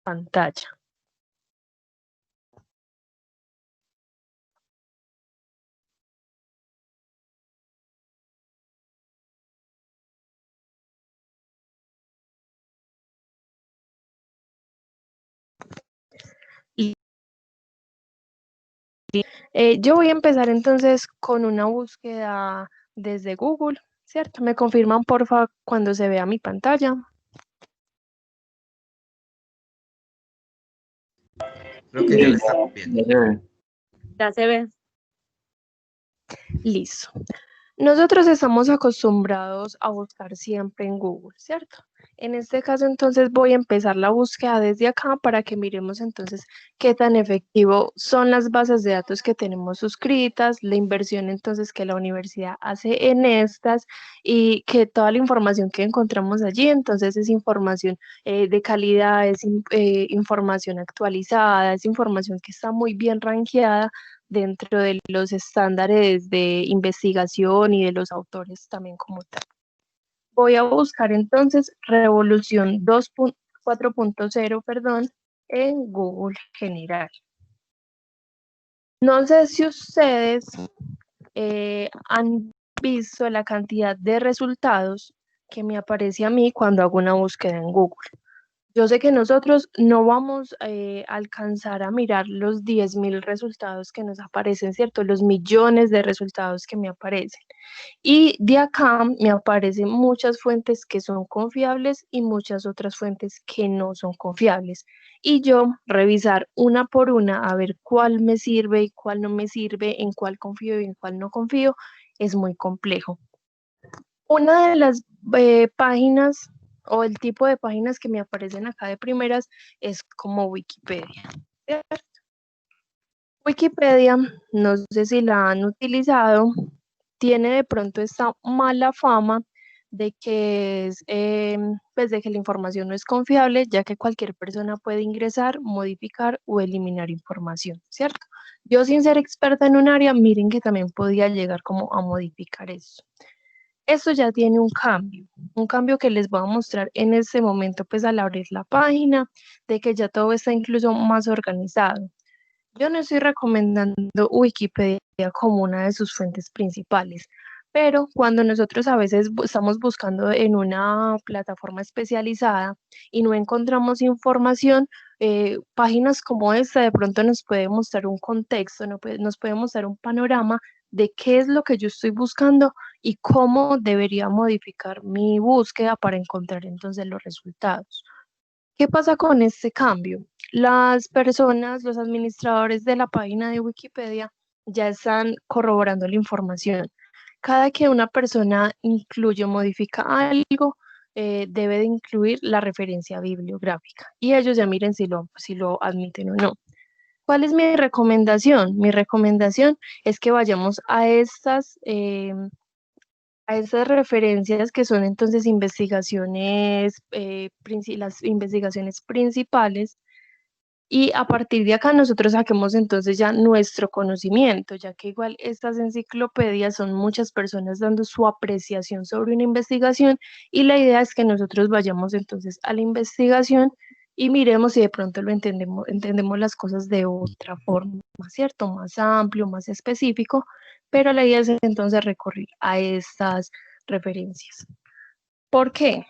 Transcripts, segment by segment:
pantalla. Yo voy a empezar entonces con una búsqueda desde Google, ¿cierto? ¿Me confirman, porfa, cuando se vea mi pantalla? Creo que ya la estamos viendo. Ya se ve. Listo. Nosotros estamos acostumbrados a buscar siempre en Google, ¿cierto? En este caso, entonces, voy a empezar la búsqueda desde acá para que miremos entonces qué tan efectivo son las bases de datos que tenemos suscritas, la inversión entonces que la universidad hace en estas y que toda la información que encontramos allí, entonces es información de calidad, es información actualizada, es información que está muy bien rankeada dentro de los estándares de investigación y de los autores también como tal. Voy a buscar entonces Revolución 4.0, perdón, en Google General. No sé si ustedes han visto la cantidad de resultados que me aparece a mí cuando hago una búsqueda en Google. Yo sé que nosotros no vamos a alcanzar a mirar los 10.000 resultados que nos aparecen, ¿cierto? Los millones de resultados que me aparecen. Y de acá me aparecen muchas fuentes que son confiables y muchas otras fuentes que no son confiables. Y yo revisar una por una a ver cuál me sirve y cuál no me sirve, en cuál confío y en cuál no confío, es muy complejo. Una de las páginas o el tipo de páginas que me aparecen acá de primeras es como Wikipedia, ¿cierto? Wikipedia, no sé si la han utilizado, tiene de pronto esta mala fama de que es, pues de que la información no es confiable, ya que cualquier persona puede ingresar, modificar o eliminar información, ¿cierto? Yo sin ser experta en un área, miren que también podía llegar como a modificar eso. Esto ya tiene un cambio que les voy a mostrar en este momento, pues al abrir la página, de que ya todo está incluso más organizado. Yo no estoy recomendando Wikipedia como una de sus fuentes principales, pero cuando nosotros a veces estamos buscando en una plataforma especializada y no encontramos información, páginas como esta de pronto nos puede mostrar un contexto, nos puede mostrar un panorama de qué es lo que yo estoy buscando y cómo debería modificar mi búsqueda para encontrar entonces los resultados. ¿Qué pasa con este cambio? Las personas, los administradores de la página de Wikipedia ya están corroborando la información. Cada que una persona incluye o modifica algo, debe de incluir la referencia bibliográfica. Y ellos ya miren si lo admiten o no. ¿Cuál es mi recomendación? Mi recomendación es que vayamos a esas referencias que son entonces investigaciones, las investigaciones principales, y a partir de acá nosotros saquemos entonces ya nuestro conocimiento, ya que igual estas enciclopedias son muchas personas dando su apreciación sobre una investigación y la idea es que nosotros vayamos entonces a la investigación y miremos si de pronto lo entendemos las cosas de otra forma, ¿cierto? Más amplio, más específico, pero la idea es entonces recurrir a estas referencias. ¿Por qué?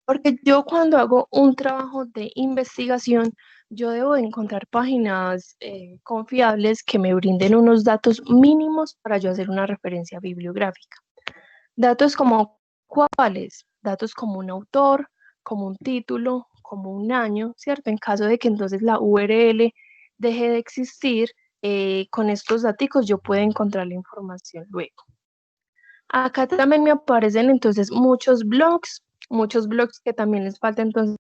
Porque yo cuando hago un trabajo de investigación, yo debo de encontrar páginas confiables que me brinden unos datos mínimos para yo hacer una referencia bibliográfica. Datos como cuáles, datos como un autor, como un título, como un año, ¿cierto? En caso de que entonces la URL deje de existir, con estos datos yo puedo encontrar la información luego. Acá también me aparecen entonces muchos blogs que también les falta entonces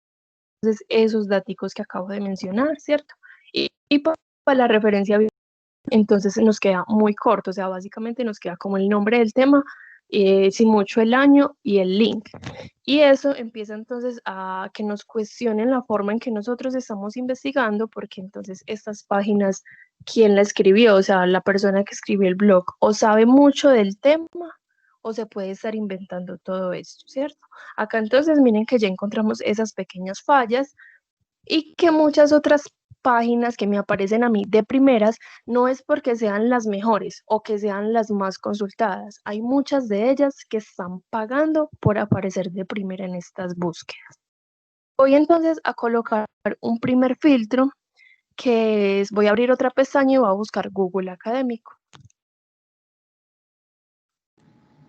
esos datos que acabo de mencionar, ¿cierto? Y para la referencia, entonces nos queda muy corto, o sea, básicamente nos queda como el nombre del tema, sin mucho el año y el link. Y eso empieza entonces a que nos cuestionen la forma en que nosotros estamos investigando, porque entonces estas páginas, ¿quién la escribió? O sea, la persona que escribió el blog o sabe mucho del tema o se puede estar inventando todo esto, ¿cierto? Acá entonces miren que ya encontramos esas pequeñas fallas y que muchas otras páginas que me aparecen a mí de primeras no es porque sean las mejores o que sean las más consultadas. Hay muchas de ellas que están pagando por aparecer de primera en estas búsquedas. Voy entonces a colocar un primer filtro que es, voy a abrir otra pestaña y voy a buscar Google Académico.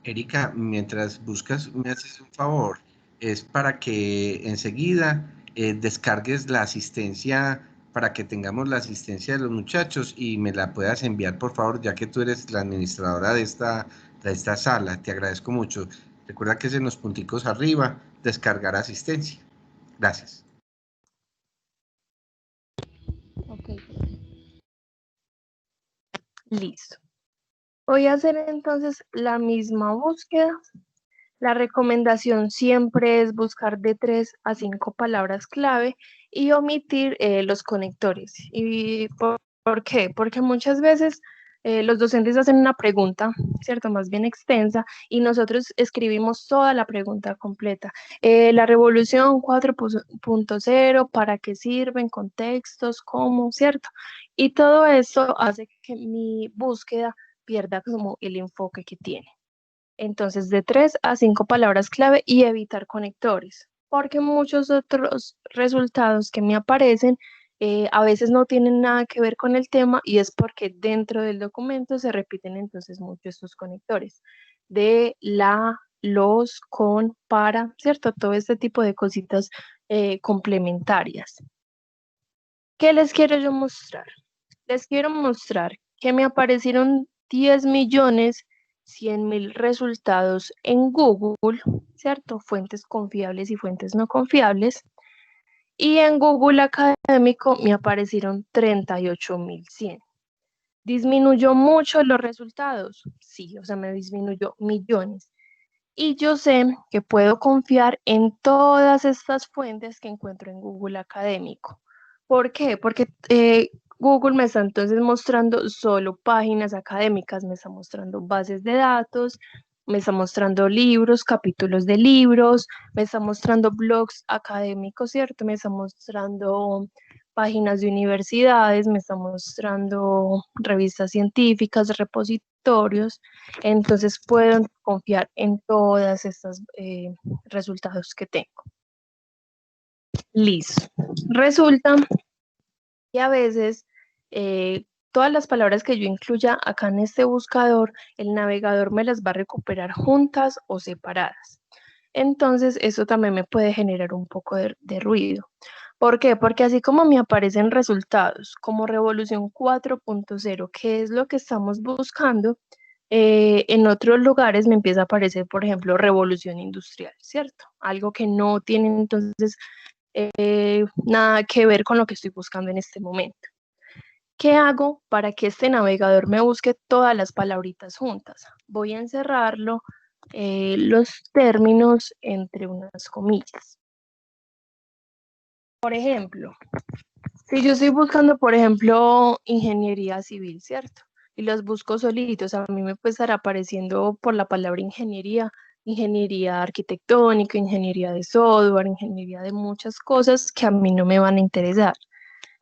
Erika, mientras buscas, me haces un favor, es para que enseguida descargues la asistencia, para que tengamos la asistencia de los muchachos y me la puedas enviar, por favor, ya que tú eres la administradora de esta sala. Te agradezco mucho. Recuerda que es en los punticos arriba, descargar asistencia. Gracias. Ok, listo. Voy a hacer entonces la misma búsqueda. La recomendación siempre es buscar de 3 a 5 palabras clave y omitir los conectores. ¿Y por qué? Porque muchas veces los docentes hacen una pregunta, ¿cierto? Más bien extensa, y nosotros escribimos toda la pregunta completa. La revolución 4.0, ¿para qué sirven? Contextos, ¿cómo? ¿Cierto? Y todo eso hace que mi búsqueda pierda como el enfoque que tiene. Entonces, de 3 a 5 palabras clave y evitar conectores, porque muchos otros resultados que me aparecen a veces no tienen nada que ver con el tema y es porque dentro del documento se repiten entonces mucho estos conectores de la, los, con, para, ¿cierto? Todo este tipo de cositas complementarias. ¿Qué les quiero yo mostrar? Les quiero mostrar que me aparecieron 10.100.000 resultados en Google, ¿cierto? Fuentes confiables y fuentes no confiables. Y en Google Académico me aparecieron 38.100. ¿Disminuyó mucho los resultados? Sí, o sea, me disminuyó millones. Y yo sé que puedo confiar en todas estas fuentes que encuentro en Google Académico. ¿Por qué? Porque Google me está entonces mostrando solo páginas académicas, me está mostrando bases de datos, me está mostrando libros, capítulos de libros, me está mostrando blogs académicos, ¿cierto? Me está mostrando páginas de universidades, me está mostrando revistas científicas, repositorios. Entonces puedo confiar en todas estas resultados que tengo. Listo. Resulta que a veces todas las palabras que yo incluya acá en este buscador, el navegador me las va a recuperar juntas o separadas. Entonces eso también me puede generar un poco de ruido. ¿Por qué? Porque así como me aparecen resultados como Revolución 4.0, que es lo que estamos buscando, en otros lugares me empieza a aparecer, por ejemplo, Revolución Industrial, ¿cierto? Algo que no tiene entonces nada que ver con lo que estoy buscando en este momento. ¿Qué hago para que este navegador me busque todas las palabritas juntas? Voy a encerrarlo, los términos entre unas comillas. Por ejemplo, si yo estoy buscando, por ejemplo, ingeniería civil, ¿cierto? Y los busco solitos, a mí me puede estar apareciendo por la palabra ingeniería, ingeniería arquitectónica, ingeniería de software, ingeniería de muchas cosas que a mí no me van a interesar.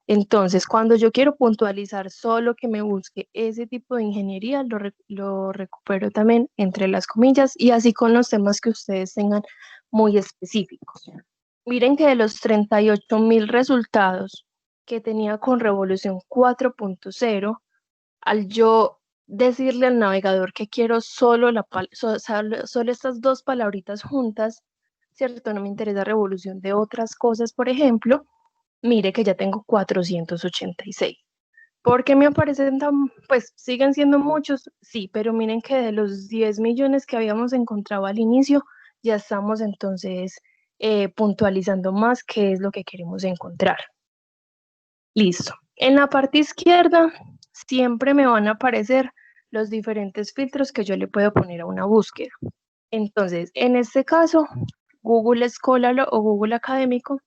Entonces, cuando yo quiero puntualizar solo que me busque ese tipo de ingeniería, lo recupero también entre las comillas y así con los temas que ustedes tengan muy específicos. Miren que de los 38.000 resultados que tenía con Revolución 4.0, al yo decirle al navegador que quiero solo estas dos palabritas juntas, ¿cierto? No me interesa Revolución de otras cosas, por ejemplo, mire que ya tengo 486. ¿Por qué me aparecen tan, pues siguen siendo muchos? Sí, pero miren que de los 10 millones que habíamos encontrado al inicio, ya estamos entonces puntualizando más qué es lo que queremos encontrar. Listo. En la parte izquierda siempre me van a aparecer los diferentes filtros que yo le puedo poner a una búsqueda. Entonces, en este caso, Google Scholar o Google Académico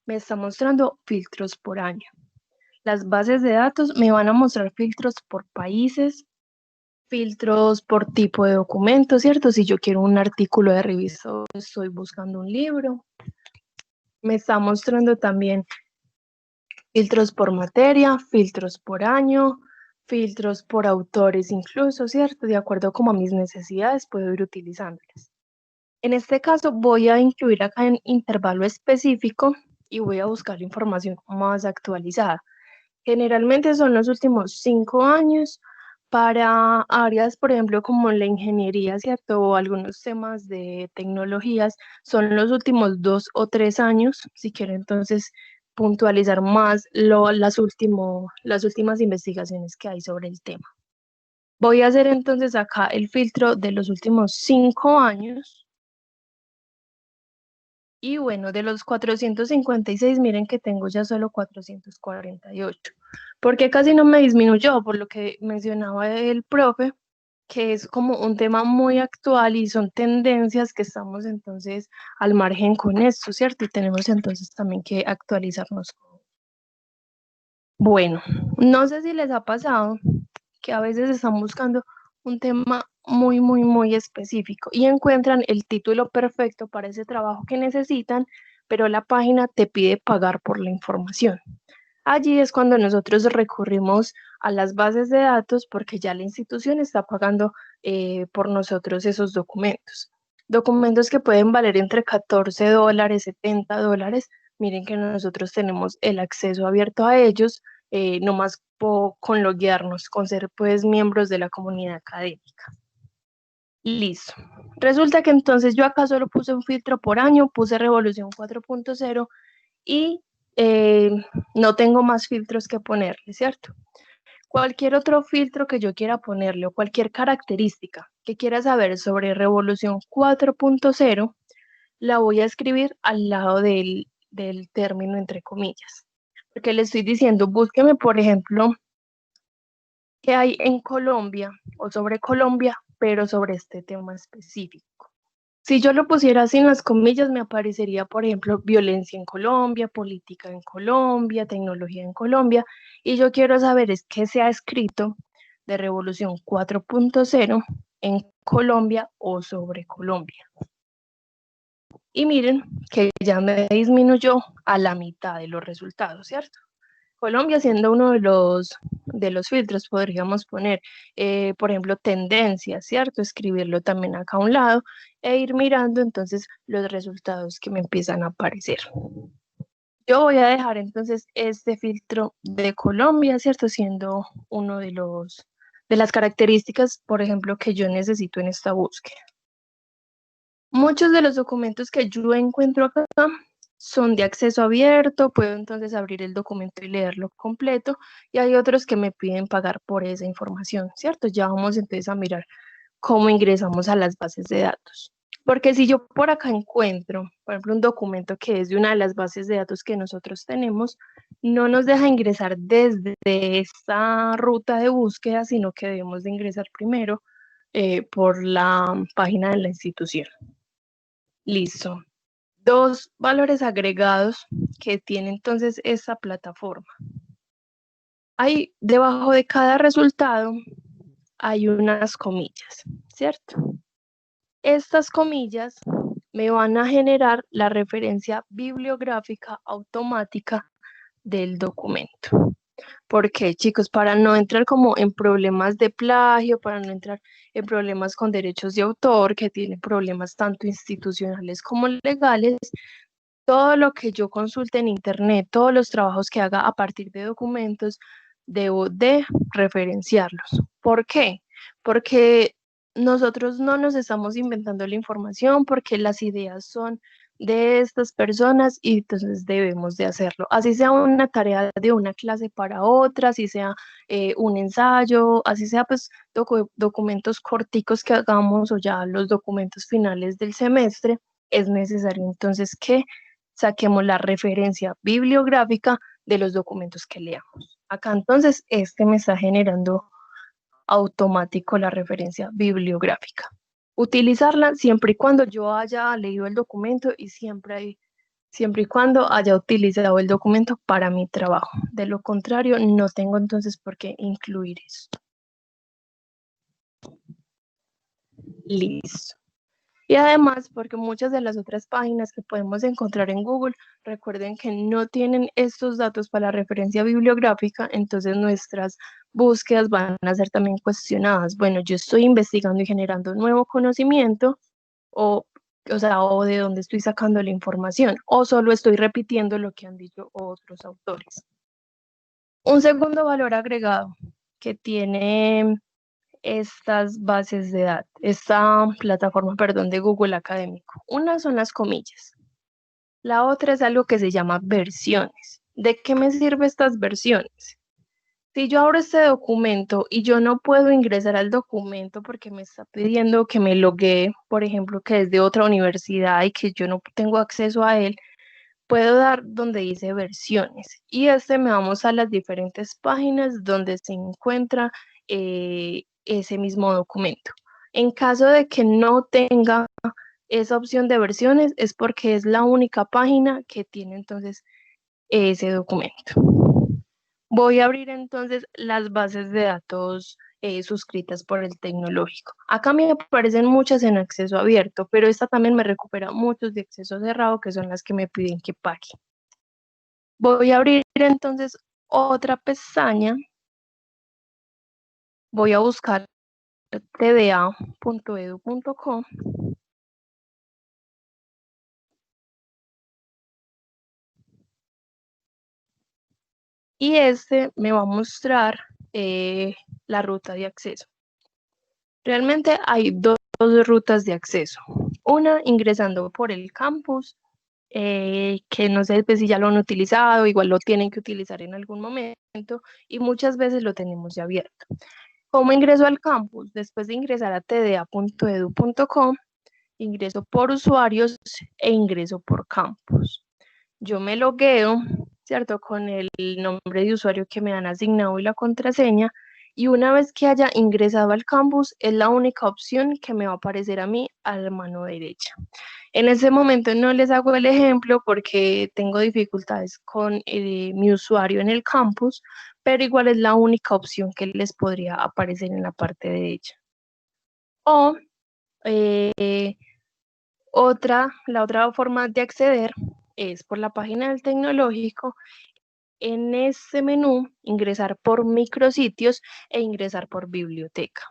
me está mostrando filtros por año. Las bases de datos me van a mostrar filtros por países, filtros por tipo de documento, ¿cierto? Si yo quiero un artículo de revista, estoy buscando un libro. Me está mostrando también filtros por materia, filtros por año, filtros por autores incluso, ¿cierto? De acuerdo como a mis necesidades puedo ir utilizándolas. En este caso voy a incluir acá en intervalo específico y voy a buscar la información más actualizada. Generalmente son los últimos 5 años para áreas, por ejemplo, como la ingeniería, ¿cierto? O algunos temas de tecnologías, son los últimos 2 o 3 años, si quiero entonces puntualizar más las últimas investigaciones que hay sobre el tema. Voy a hacer entonces acá el filtro de los últimos 5 años. Y bueno, de los 456, miren que tengo ya solo 448, porque casi no me disminuyó, por lo que mencionaba el profe, que es como un tema muy actual y son tendencias que estamos entonces al margen con esto, ¿cierto? Y tenemos entonces también que actualizarnos. Bueno, no sé si les ha pasado que a veces están buscando un tema muy específico y encuentran el título perfecto para ese trabajo que necesitan, pero la página te pide pagar por la información. Allí es cuando nosotros recurrimos a las bases de datos porque ya la institución está pagando por nosotros esos documentos. Documentos que pueden valer entre $14, $70. Miren que nosotros tenemos el acceso abierto a ellos, nomás con loguearnos, con ser pues miembros de la comunidad académica. Listo. Resulta que entonces yo acá solo puse un filtro por año, puse Revolución 4.0 y no tengo más filtros que ponerle, ¿cierto? Cualquier otro filtro que yo quiera ponerle o cualquier característica que quiera saber sobre Revolución 4.0, la voy a escribir al lado del término entre comillas. Porque le estoy diciendo, búsqueme, por ejemplo, qué hay en Colombia o sobre Colombia, pero sobre este tema específico. Si yo lo pusiera sin las comillas, me aparecería, por ejemplo, violencia en Colombia, política en Colombia, tecnología en Colombia, y yo quiero saber es qué se ha escrito de Revolución 4.0 en Colombia o sobre Colombia. Y miren que ya me disminuyó a la mitad de los resultados, ¿cierto? Colombia siendo uno de los filtros, podríamos poner, por ejemplo, tendencias, ¿cierto? Escribirlo también acá a un lado e ir mirando entonces los resultados que me empiezan a aparecer. Yo voy a dejar entonces este filtro de Colombia, ¿cierto? Siendo uno de las características, por ejemplo, que yo necesito en esta búsqueda. Muchos de los documentos que yo encuentro acá son de acceso abierto, puedo entonces abrir el documento y leerlo completo, y hay otros que me piden pagar por esa información, ¿cierto? Ya vamos entonces a mirar cómo ingresamos a las bases de datos. Porque si yo por acá encuentro, por ejemplo, un documento que es de una de las bases de datos que nosotros tenemos, no nos deja ingresar desde esta ruta de búsqueda, sino que debemos de ingresar primero por la página de la institución. Listo. Dos valores agregados que tiene entonces esta plataforma. Hay debajo de cada resultado hay unas comillas, ¿cierto? Estas comillas me van a generar la referencia bibliográfica automática del documento. ¿Por qué, chicos? Para no entrar como en problemas de plagio, para no entrar en problemas con derechos de autor, que tienen problemas tanto institucionales como legales, todo lo que yo consulte en internet, todos los trabajos que haga a partir de documentos, debo de referenciarlos. ¿Por qué? Porque nosotros no nos estamos inventando la información, porque las ideas son de estas personas y entonces debemos de hacerlo. Así sea una tarea de una clase para otra, así sea un ensayo, así sea pues documentos corticos que hagamos o ya los documentos finales del semestre, es necesario entonces que saquemos la referencia bibliográfica de los documentos que leamos. Acá entonces este me está generando automático la referencia bibliográfica. Utilizarla siempre y cuando yo haya leído el documento y siempre y cuando haya utilizado el documento para mi trabajo. De lo contrario, no tengo entonces por qué incluir esto. Listo. Y además, porque muchas de las otras páginas que podemos encontrar en Google, recuerden que no tienen estos datos para la referencia bibliográfica, entonces nuestras búsquedas van a ser también cuestionadas. Bueno, yo estoy investigando y generando nuevo conocimiento, o sea, o de dónde estoy sacando la información, o solo estoy repitiendo lo que han dicho otros autores. Un segundo valor agregado que tiene estas bases de datos, esta plataforma, perdón, de Google Académico. Una son las comillas. La otra es algo que se llama versiones. ¿De qué me sirven estas versiones? Si yo abro este documento y yo no puedo ingresar al documento porque me está pidiendo que me loguee, por ejemplo, que es de otra universidad y que yo no tengo acceso a él, puedo dar donde dice versiones y me vamos a las diferentes páginas donde se encuentra ese mismo documento. En caso de que no tenga esa opción de versiones es porque es la única página que tiene entonces ese documento. Voy a abrir entonces las bases de datos suscritas por el tecnológico. Acá me aparecen muchas en acceso abierto, pero esta también me recupera muchos de acceso cerrado, que son las que me piden que pague. Voy a abrir entonces otra pestaña. Voy a buscar tda.edu.co. Y me va a mostrar la ruta de acceso. Realmente hay dos rutas de acceso. Una ingresando por el campus, que no sé pues, si ya lo han utilizado, igual lo tienen que utilizar en algún momento y muchas veces lo tenemos ya abierto. ¿Cómo ingreso al campus? Después de ingresar a tda.edu.com, ingreso por usuarios e ingreso por campus. Yo me logueo, ¿cierto? Con el nombre de usuario que me han asignado y la contraseña. Y una vez que haya ingresado al campus, es la única opción que me va a aparecer a mí a la mano derecha. En ese momento no les hago el ejemplo porque tengo dificultades con mi usuario en el campus, pero igual es la única opción que les podría aparecer en la parte derecha. O la otra forma de acceder es por la página del tecnológico. En ese menú, ingresar por micrositios e ingresar por biblioteca.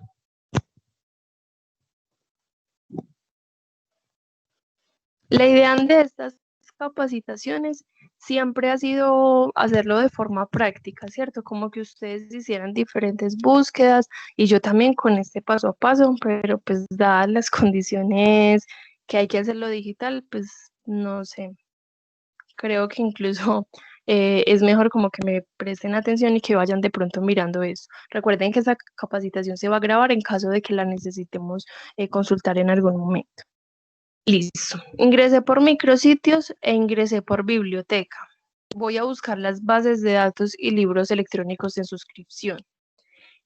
La idea de estas capacitaciones siempre ha sido hacerlo de forma práctica, ¿cierto? Como que ustedes hicieran diferentes búsquedas y yo también con este paso a paso, pero pues dadas las condiciones que hay que hacerlo digital, pues no sé, creo que incluso es mejor como que me presten atención y que vayan de pronto mirando eso. Recuerden que esa capacitación se va a grabar en caso de que la necesitemos consultar en algún momento. Listo. Ingresé por micrositios e ingresé por biblioteca. Voy a buscar las bases de datos y libros electrónicos en suscripción.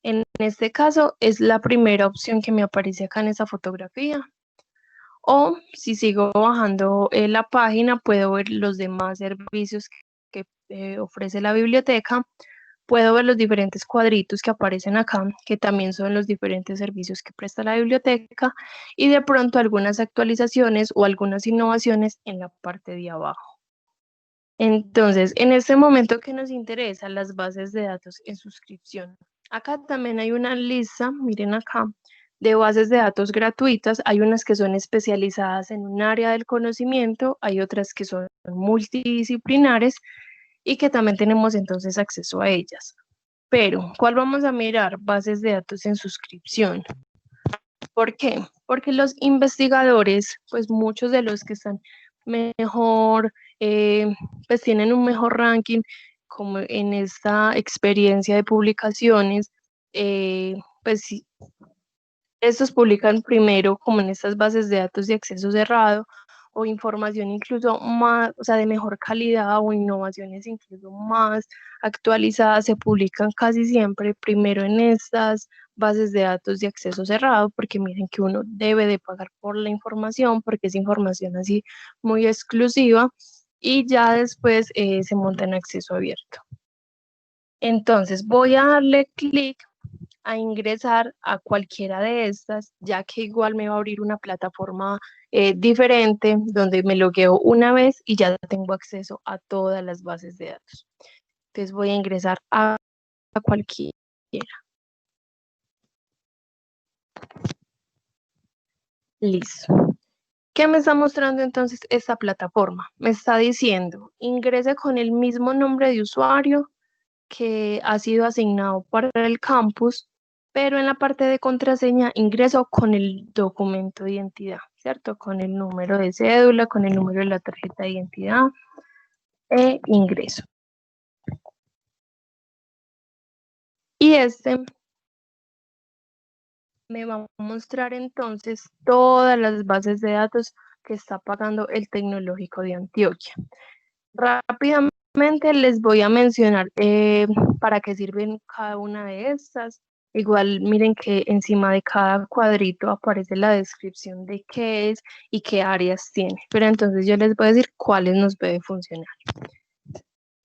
En este caso es la primera opción que me aparece acá en esa fotografía. O si sigo bajando la página, puedo ver los demás servicios que ofrece la biblioteca. Puedo ver los diferentes cuadritos que aparecen acá, que también son los diferentes servicios que presta la biblioteca, y de pronto algunas actualizaciones o algunas innovaciones en la parte de abajo. Entonces, en este momento que nos interesa, las bases de datos en suscripción. Acá también hay una lista, miren acá, de bases de datos gratuitas. Hay unas que son especializadas en un área del conocimiento, hay otras que son multidisciplinares y que también tenemos entonces acceso a ellas. Pero, ¿cuál vamos a mirar? Bases de datos en suscripción. ¿Por qué? Porque los investigadores, pues muchos de los que están mejor, pues tienen un mejor ranking como en esta experiencia de publicaciones, pues sí, estos publican primero como en estas bases de datos de acceso cerrado o información incluso más, o sea, de mejor calidad o innovaciones incluso más actualizadas se publican casi siempre primero en estas bases de datos de acceso cerrado, porque miren que uno debe de pagar por la información porque es información así muy exclusiva y ya después se monta en acceso abierto. Entonces voy a darle clic a ingresar a cualquiera de estas, ya que igual me va a abrir una plataforma diferente donde me logueo una vez y ya tengo acceso a todas las bases de datos. Entonces voy a ingresar a cualquiera. Listo. ¿Qué me está mostrando entonces esta plataforma? Me está diciendo, ingrese con el mismo nombre de usuario que ha sido asignado para el campus, pero en la parte de contraseña ingreso con el documento de identidad, ¿cierto? Con el número de cédula, con el número de la tarjeta de identidad e ingreso. Y este me va a mostrar entonces todas las bases de datos que está pagando el Tecnológico de Antioquia. Rápidamente les voy a mencionar para qué sirven cada una de estas. Igual miren que encima de cada cuadrito aparece la descripción de qué es y qué áreas tiene. Pero entonces yo les voy a decir cuáles nos puede funcionar.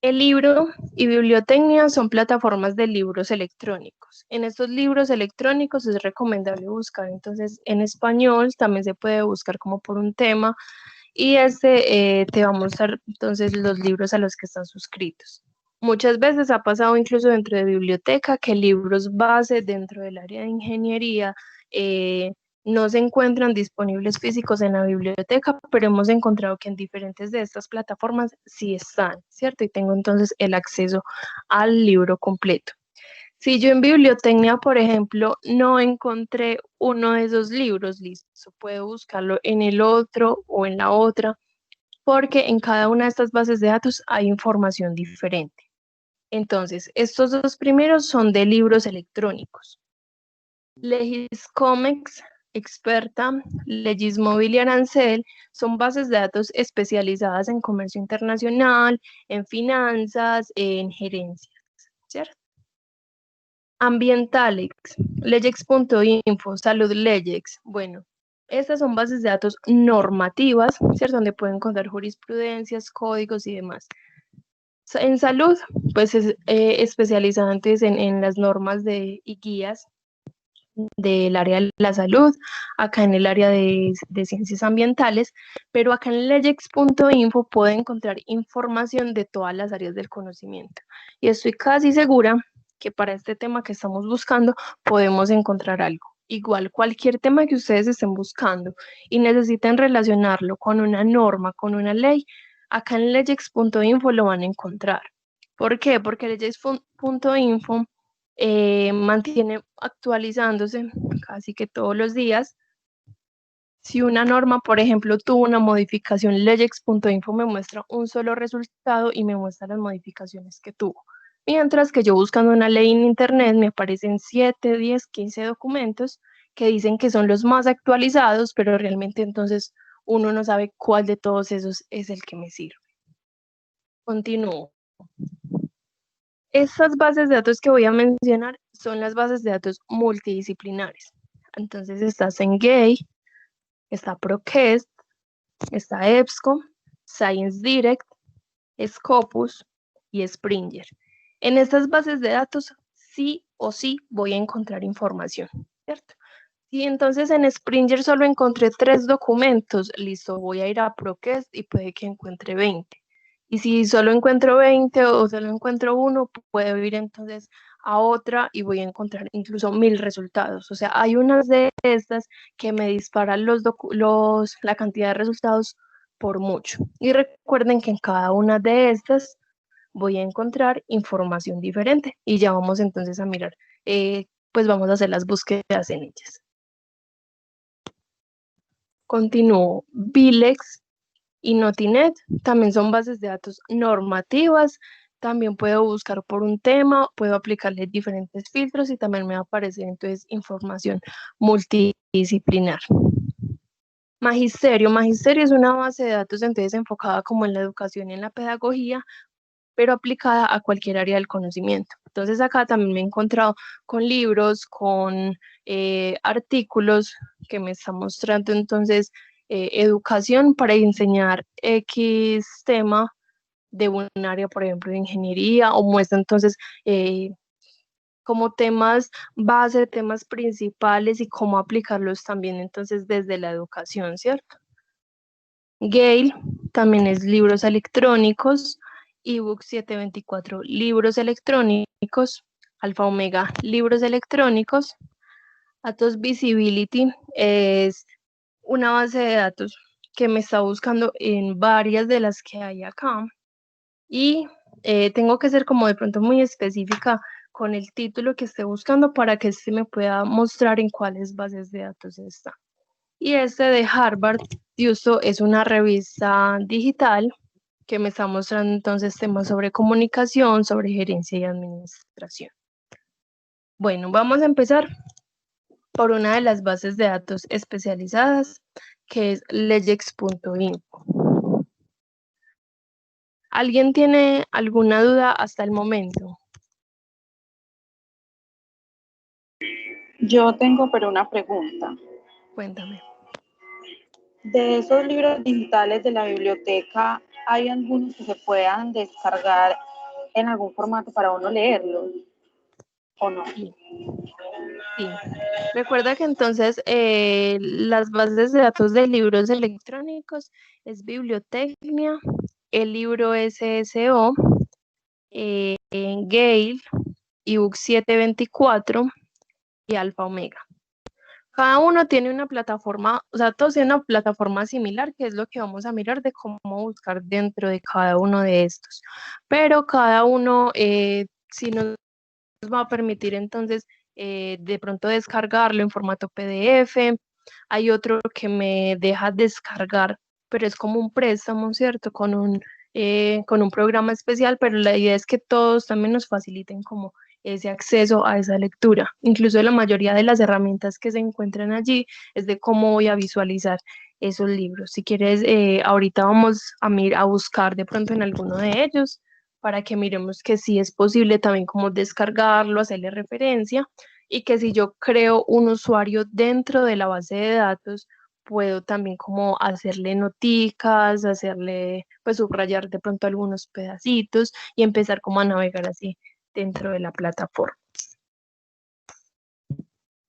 El libro y bibliotecnia son plataformas de libros electrónicos. En estos libros electrónicos es recomendable buscar entonces en español, también se puede buscar como por un tema y te va a mostrar entonces los libros a los que están suscritos. Muchas veces ha pasado incluso dentro de biblioteca que libros base dentro del área de ingeniería no se encuentran disponibles físicos en la biblioteca, pero hemos encontrado que en diferentes de estas plataformas sí están, ¿cierto? Y tengo entonces el acceso al libro completo. Si yo en bibliotecnia, por ejemplo, no encontré uno de esos libros, listo, puedo buscarlo en el otro o en la otra, porque en cada una de estas bases de datos hay información diferente. Entonces, estos dos primeros son de libros electrónicos. Legiscomex, Experta, Legismóvil y Arancel son bases de datos especializadas en comercio internacional, en finanzas, en gerencias, ¿cierto? Ambientalex, legex.info, Salud Legex. Bueno, estas son bases de datos normativas, ¿cierto? Donde pueden encontrar jurisprudencias, códigos y demás. En salud, pues es especializada antes en las normas y guías del área de la salud, acá en el área de ciencias ambientales, pero acá en legex.info puede encontrar información de todas las áreas del conocimiento. Y estoy casi segura que para este tema que estamos buscando podemos encontrar algo. Igual cualquier tema que ustedes estén buscando y necesiten relacionarlo con una norma, con una ley, acá en legex.info lo van a encontrar. ¿Por qué? Porque legex.info mantiene actualizándose casi que todos los días. Si una norma, por ejemplo, tuvo una modificación, legex.info me muestra un solo resultado y me muestra las modificaciones que tuvo. Mientras que yo buscando una ley en internet me aparecen 7, 10, 15 documentos que dicen que son los más actualizados, pero realmente entonces uno no sabe cuál de todos esos es el que me sirve. Continúo. Estas bases de datos que voy a mencionar son las bases de datos multidisciplinares. Entonces está Cengage, está Procast, está EBSCO, Science Direct, Scopus y Springer. En estas bases de datos sí o sí voy a encontrar información, ¿cierto? Y entonces en Springer solo encontré 3 documentos, listo, voy a ir a Procast y puede que encuentre 20. Y si solo encuentro 20 o solo encuentro uno, puedo ir entonces a otra y voy a encontrar incluso 1000 resultados. O sea, hay unas de estas que me disparan la cantidad de resultados por mucho. Y recuerden que en cada una de estas voy a encontrar información diferente. Y ya vamos entonces a mirar, pues vamos a hacer las búsquedas en ellas. Continúo. Bilex y Notinet también son bases de datos normativas. También puedo buscar por un tema, puedo aplicarle diferentes filtros y también me va a aparecer entonces información multidisciplinar. Magisterio. Magisterio es una base de datos entonces enfocada como en la educación y en la pedagogía, pero aplicada a cualquier área del conocimiento. Entonces acá también me he encontrado con libros, con artículos que me están mostrando entonces educación para enseñar X tema de un área, por ejemplo, de ingeniería, o muestra entonces como temas base, temas principales y cómo aplicarlos también entonces desde la educación, ¿cierto? Gale también es libros electrónicos, ebook 724, libros electrónicos, Alfa Omega, libros electrónicos, Atos Visibility es una base de datos que me está buscando en varias de las que hay acá y tengo que ser como de pronto muy específica con el título que esté buscando para que se me pueda mostrar en cuáles bases de datos está. Y este de Harvard Uso es una revista digital que me está mostrando entonces temas sobre comunicación, sobre gerencia y administración. Bueno, vamos a empezar por una de las bases de datos especializadas, que es legex.info. ¿Alguien tiene alguna duda hasta el momento? Yo tengo pero una pregunta. Cuéntame. De esos libros digitales de la biblioteca, ¿hay algunos que se puedan descargar en algún formato para uno leerlos o no? Sí. Sí. Recuerda que entonces las bases de datos de libros electrónicos es Bibliotecnia, el libro SSO, Gale, ebook 724 y Alfa Omega. Cada uno tiene una plataforma, o sea, todos tienen una plataforma similar, que es lo que vamos a mirar de cómo buscar dentro de cada uno de estos. Pero cada uno, si nos va a permitir entonces de pronto descargarlo en formato PDF. Hay otro que me deja descargar, pero es como un préstamo, ¿cierto? Con un programa especial, pero la idea es que todos también nos faciliten como ese acceso a esa lectura. Incluso la mayoría de las herramientas que se encuentran allí es de cómo voy a visualizar esos libros. Si quieres, ahorita vamos a buscar de pronto en alguno de ellos para que miremos que sí es posible también como descargarlo, hacerle referencia y que si yo creo un usuario dentro de la base de datos, puedo también como hacerle noticas, hacerle, pues subrayar de pronto algunos pedacitos y empezar como a navegar así dentro de la plataforma.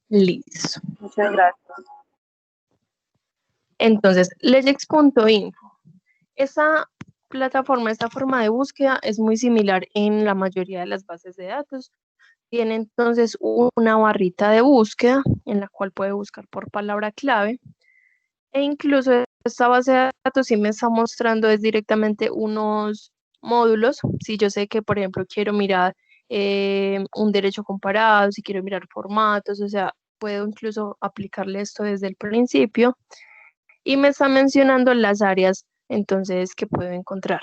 Listo. Muchas gracias. Entonces, legex.info. Esa plataforma, esta forma de búsqueda es muy similar en la mayoría de las bases de datos. Tiene entonces una barrita de búsqueda en la cual puede buscar por palabra clave e incluso esta base de datos sí me está mostrando es directamente unos módulos. Si yo sé que, por ejemplo, quiero mirar un derecho comparado, si quiero mirar formatos, o sea, puedo incluso aplicarle esto desde el principio y me está mencionando las áreas entonces que puedo encontrar.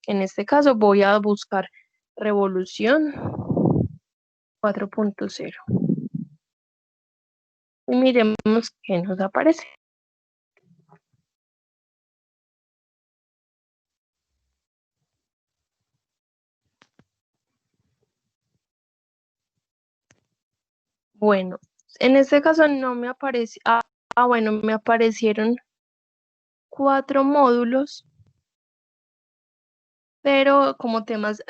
En este caso voy a buscar revolución 4.0 y miremos qué nos aparece. Bueno, en este caso no me aparece, bueno, me aparecieron 4 módulos, pero como temas,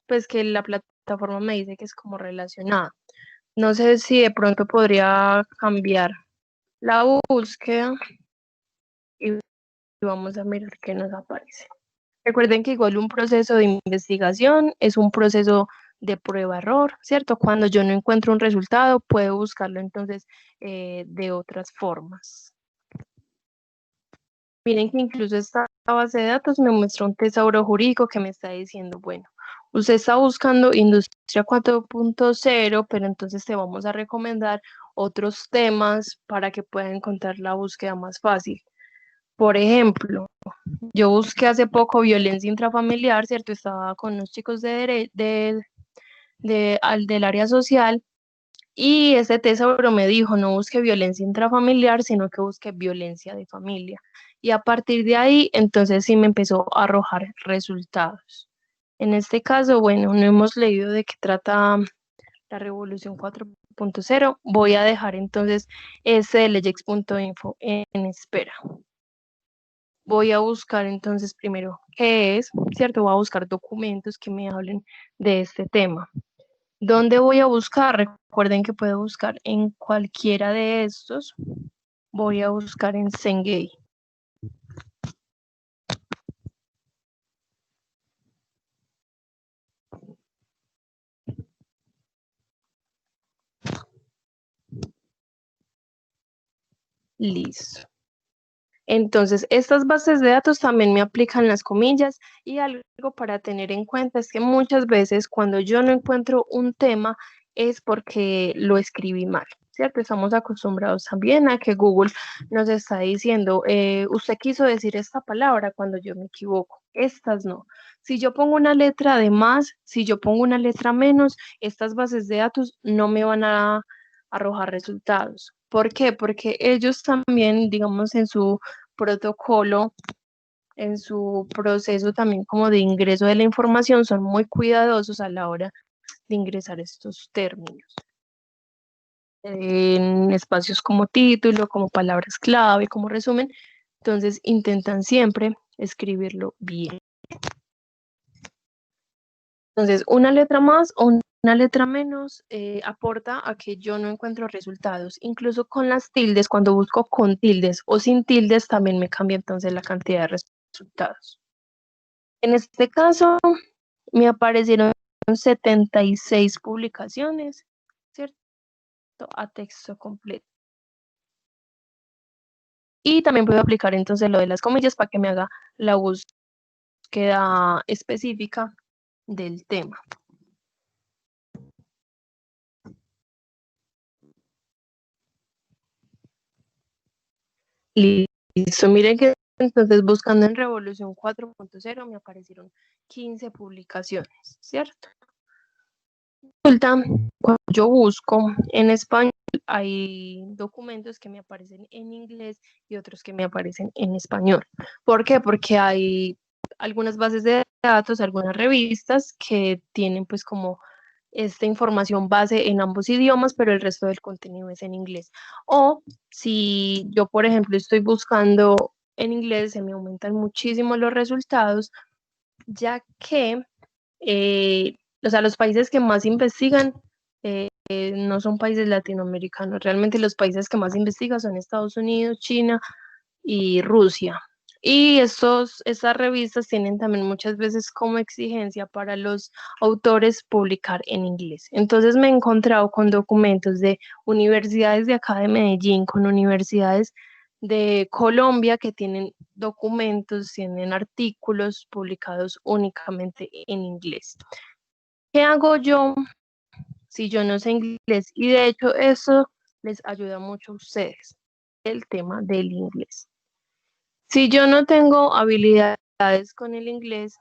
pues que la plataforma me dice que es como relacionada. No sé si de pronto podría cambiar la búsqueda y vamos a mirar qué nos aparece. Recuerden que igual un proceso de investigación es un proceso de prueba-error, ¿cierto? Cuando yo no encuentro un resultado, puedo buscarlo entonces de otras formas. Miren que incluso esta base de datos me muestra un tesauro jurídico que me está diciendo, bueno, usted está buscando industria 4.0, pero entonces te vamos a recomendar otros temas para que pueda encontrar la búsqueda más fácil. Por ejemplo, yo busqué hace poco violencia intrafamiliar, ¿cierto? Estaba con unos chicos del área social y ese tesauro me dijo, no busque violencia intrafamiliar, sino que busque violencia de familia. Y a partir de ahí, entonces sí me empezó a arrojar resultados. En este caso, bueno, no hemos leído de qué trata la revolución 4.0. Voy a dejar entonces ese de legex.info en espera. Voy a buscar entonces primero qué es, ¿cierto? Voy a buscar documentos que me hablen de este tema. ¿Dónde voy a buscar? Recuerden que puedo buscar en cualquiera de estos. Voy a buscar en Cengage. Listo. Entonces, estas bases de datos también me aplican las comillas y algo para tener en cuenta es que muchas veces cuando yo no encuentro un tema es porque lo escribí mal, ¿cierto? Estamos acostumbrados también a que Google nos está diciendo, usted quiso decir esta palabra cuando yo me equivoco, estas no. Si yo pongo una letra de más, si yo pongo una letra menos, estas bases de datos no me van a arrojar resultados. ¿Por qué? Porque ellos también, digamos, en su protocolo, en su proceso también como de ingreso de la información, son muy cuidadosos a la hora de ingresar estos términos. En espacios como título, como palabras clave, como resumen, entonces intentan siempre escribirlo bien. Entonces, una letra más o una letra menos aporta a que yo no encuentro resultados. Incluso con las tildes, cuando busco con tildes o sin tildes, también me cambia entonces la cantidad de resultados. En este caso, me aparecieron 76 publicaciones, ¿cierto? A texto completo. Y también puedo aplicar entonces lo de las comillas para que me haga la búsqueda específica del tema. Listo, miren que entonces buscando en Revolución 4.0 me aparecieron 15 publicaciones, ¿cierto? Resulta, cuando yo busco en español, hay documentos que me aparecen en inglés y otros que me aparecen en español. ¿Por qué? Porque hay algunas bases de datos, algunas revistas que tienen pues como esta información base en ambos idiomas, pero el resto del contenido es en inglés. O si yo, por ejemplo, estoy buscando en inglés, se me aumentan muchísimo los resultados, ya que o sea, los países que más investigan no son países latinoamericanos. Realmente los países que más investigan son Estados Unidos, China y Rusia. Y estas revistas tienen también muchas veces como exigencia para los autores publicar en inglés. Entonces me he encontrado con documentos de universidades de acá de Medellín, con universidades de Colombia que tienen documentos, tienen artículos publicados únicamente en inglés. ¿Qué hago yo si yo no sé inglés? Y de hecho eso les ayuda mucho a ustedes, el tema del inglés. Si yo no tengo habilidades con el inglés,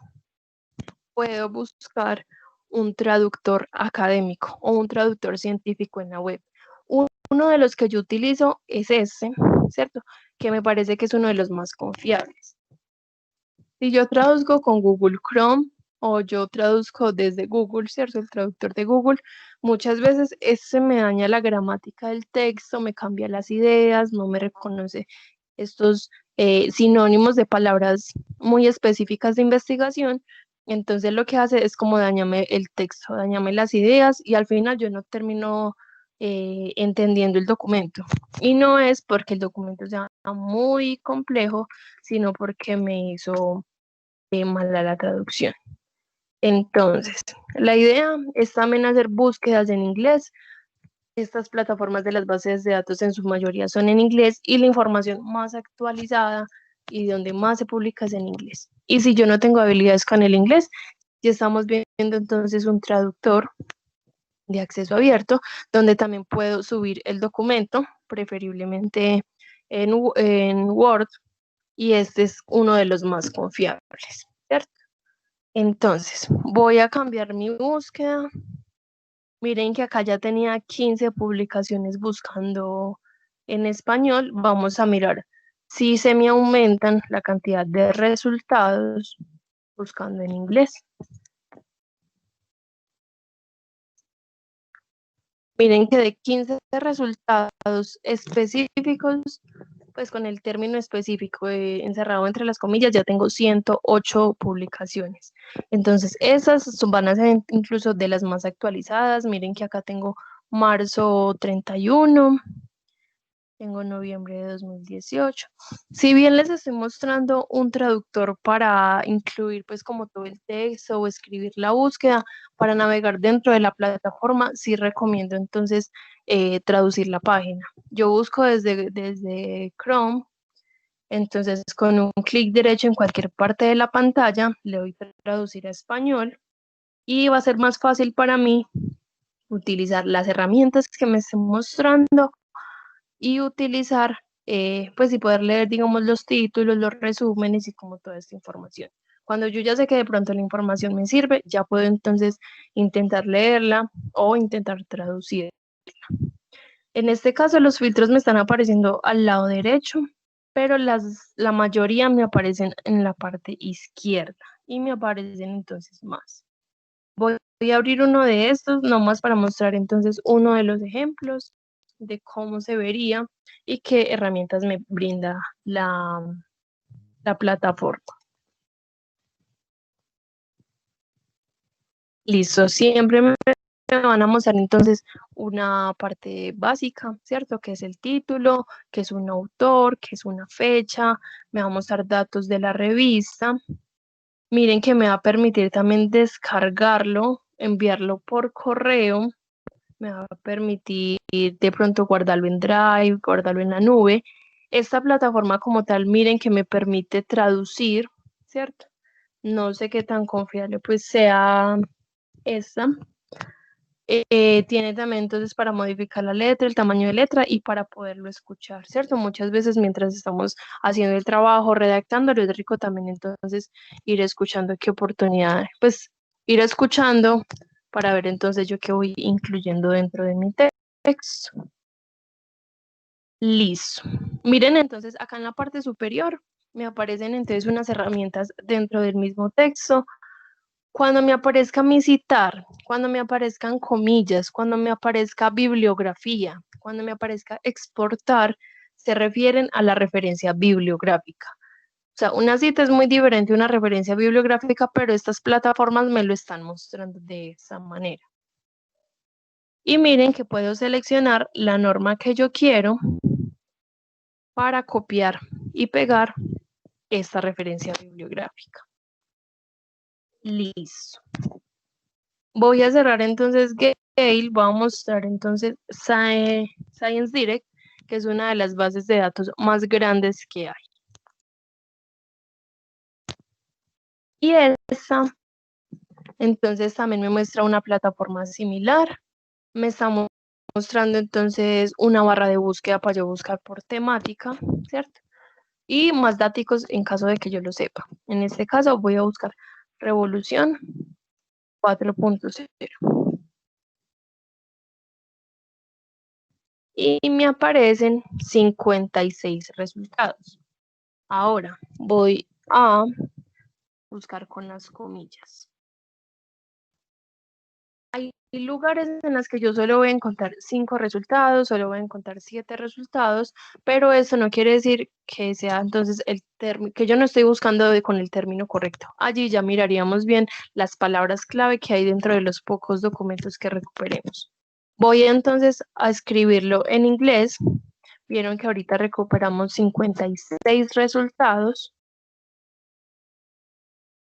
puedo buscar un traductor académico o un traductor científico en la web. Uno de los que yo utilizo es este, ¿cierto? Que me parece que es uno de los más confiables. Si yo traduzco con Google Chrome o yo traduzco desde Google, ¿cierto? El traductor de Google, muchas veces este me daña la gramática del texto, me cambia las ideas, no me reconoce estos sinónimos de palabras muy específicas de investigación. Entonces lo que hace es como dañarme el texto, dañarme las ideas y al final yo no termino entendiendo el documento. Y no es porque el documento sea muy complejo, sino porque me hizo mala la traducción. Entonces, la idea es también hacer búsquedas en inglés. Estas plataformas de las bases de datos en su mayoría son en inglés y la información más actualizada y donde más se publica es en inglés. Y si yo no tengo habilidades con el inglés, ya estamos viendo entonces un traductor de acceso abierto, donde también puedo subir el documento, preferiblemente en Word, y este es uno de los más confiables, ¿cierto? Entonces, voy a cambiar mi búsqueda. Miren que acá ya tenía 15 publicaciones buscando en español. Vamos a mirar si se me aumentan la cantidad de resultados buscando en inglés. Miren que de 15 resultados específicos pues con el término específico encerrado entre las comillas, ya tengo 108 publicaciones. Entonces, van a ser incluso de las más actualizadas. Miren que acá tengo marzo 31, tengo noviembre de 2018. Si bien les estoy mostrando un traductor para incluir pues como todo el texto o escribir la búsqueda, para navegar dentro de la plataforma, sí recomiendo entonces traducir la página. Yo busco desde Chrome, entonces con un clic derecho en cualquier parte de la pantalla, le doy traducir a español y va a ser más fácil para mí utilizar las herramientas que me estén mostrando y utilizar, pues y poder leer, digamos, los títulos, los resúmenes y como toda esta información. Cuando yo ya sé que de pronto la información me sirve, ya puedo entonces intentar leerla o intentar traducirla. En este caso, los filtros me están apareciendo al lado derecho, pero la mayoría me aparecen en la parte izquierda y me aparecen entonces más. Voy a abrir uno de estos, nomás para mostrar entonces uno de los ejemplos de cómo se vería y qué herramientas me brinda la plataforma. Listo, siempre me van a mostrar entonces una parte básica, ¿cierto? Que es el título, que es un autor, que es una fecha, me va a mostrar datos de la revista. Miren que me va a permitir también descargarlo, enviarlo por correo, me va a permitir de pronto guardarlo en Drive, guardarlo en la nube. Esta plataforma como tal, miren que me permite traducir, ¿cierto? No sé qué tan confiable pues sea esta. Tiene también entonces para modificar la letra, el tamaño de letra y para poderlo escuchar, ¿cierto? Muchas veces mientras estamos haciendo el trabajo, redactándolo, es rico también entonces ir escuchando qué oportunidades, pues ir escuchando para ver entonces yo qué voy incluyendo dentro de mi texto. Listo. Miren entonces acá en la parte superior me aparecen entonces unas herramientas dentro del mismo texto. Cuando me aparezca mi citar, cuando me aparezcan comillas, cuando me aparezca bibliografía, cuando me aparezca exportar, se refieren a la referencia bibliográfica. O sea, una cita es muy diferente a una referencia bibliográfica, pero estas plataformas me lo están mostrando de esa manera. Y miren que puedo seleccionar la norma que yo quiero para copiar y pegar esta referencia bibliográfica. Listo. Voy a cerrar entonces Gale, voy a mostrar entonces Science Direct, que es una de las bases de datos más grandes que hay. Y esta, entonces también me muestra una plataforma similar. Me está mostrando entonces una barra de búsqueda para yo buscar por temática, ¿cierto? Y más datos en caso de que yo lo sepa. En este caso voy a buscar Revolución 4.0. Y me aparecen 56 resultados. Ahora voy a buscar con las comillas. Hay lugares en los que yo solo voy a encontrar 5 resultados, solo voy a encontrar 7 resultados, pero eso no quiere decir que sea entonces el término, que yo no estoy buscando con el término correcto. Allí ya miraríamos bien las palabras clave que hay dentro de los pocos documentos que recuperemos. Voy entonces a escribirlo en inglés. Vieron que ahorita recuperamos 56 resultados.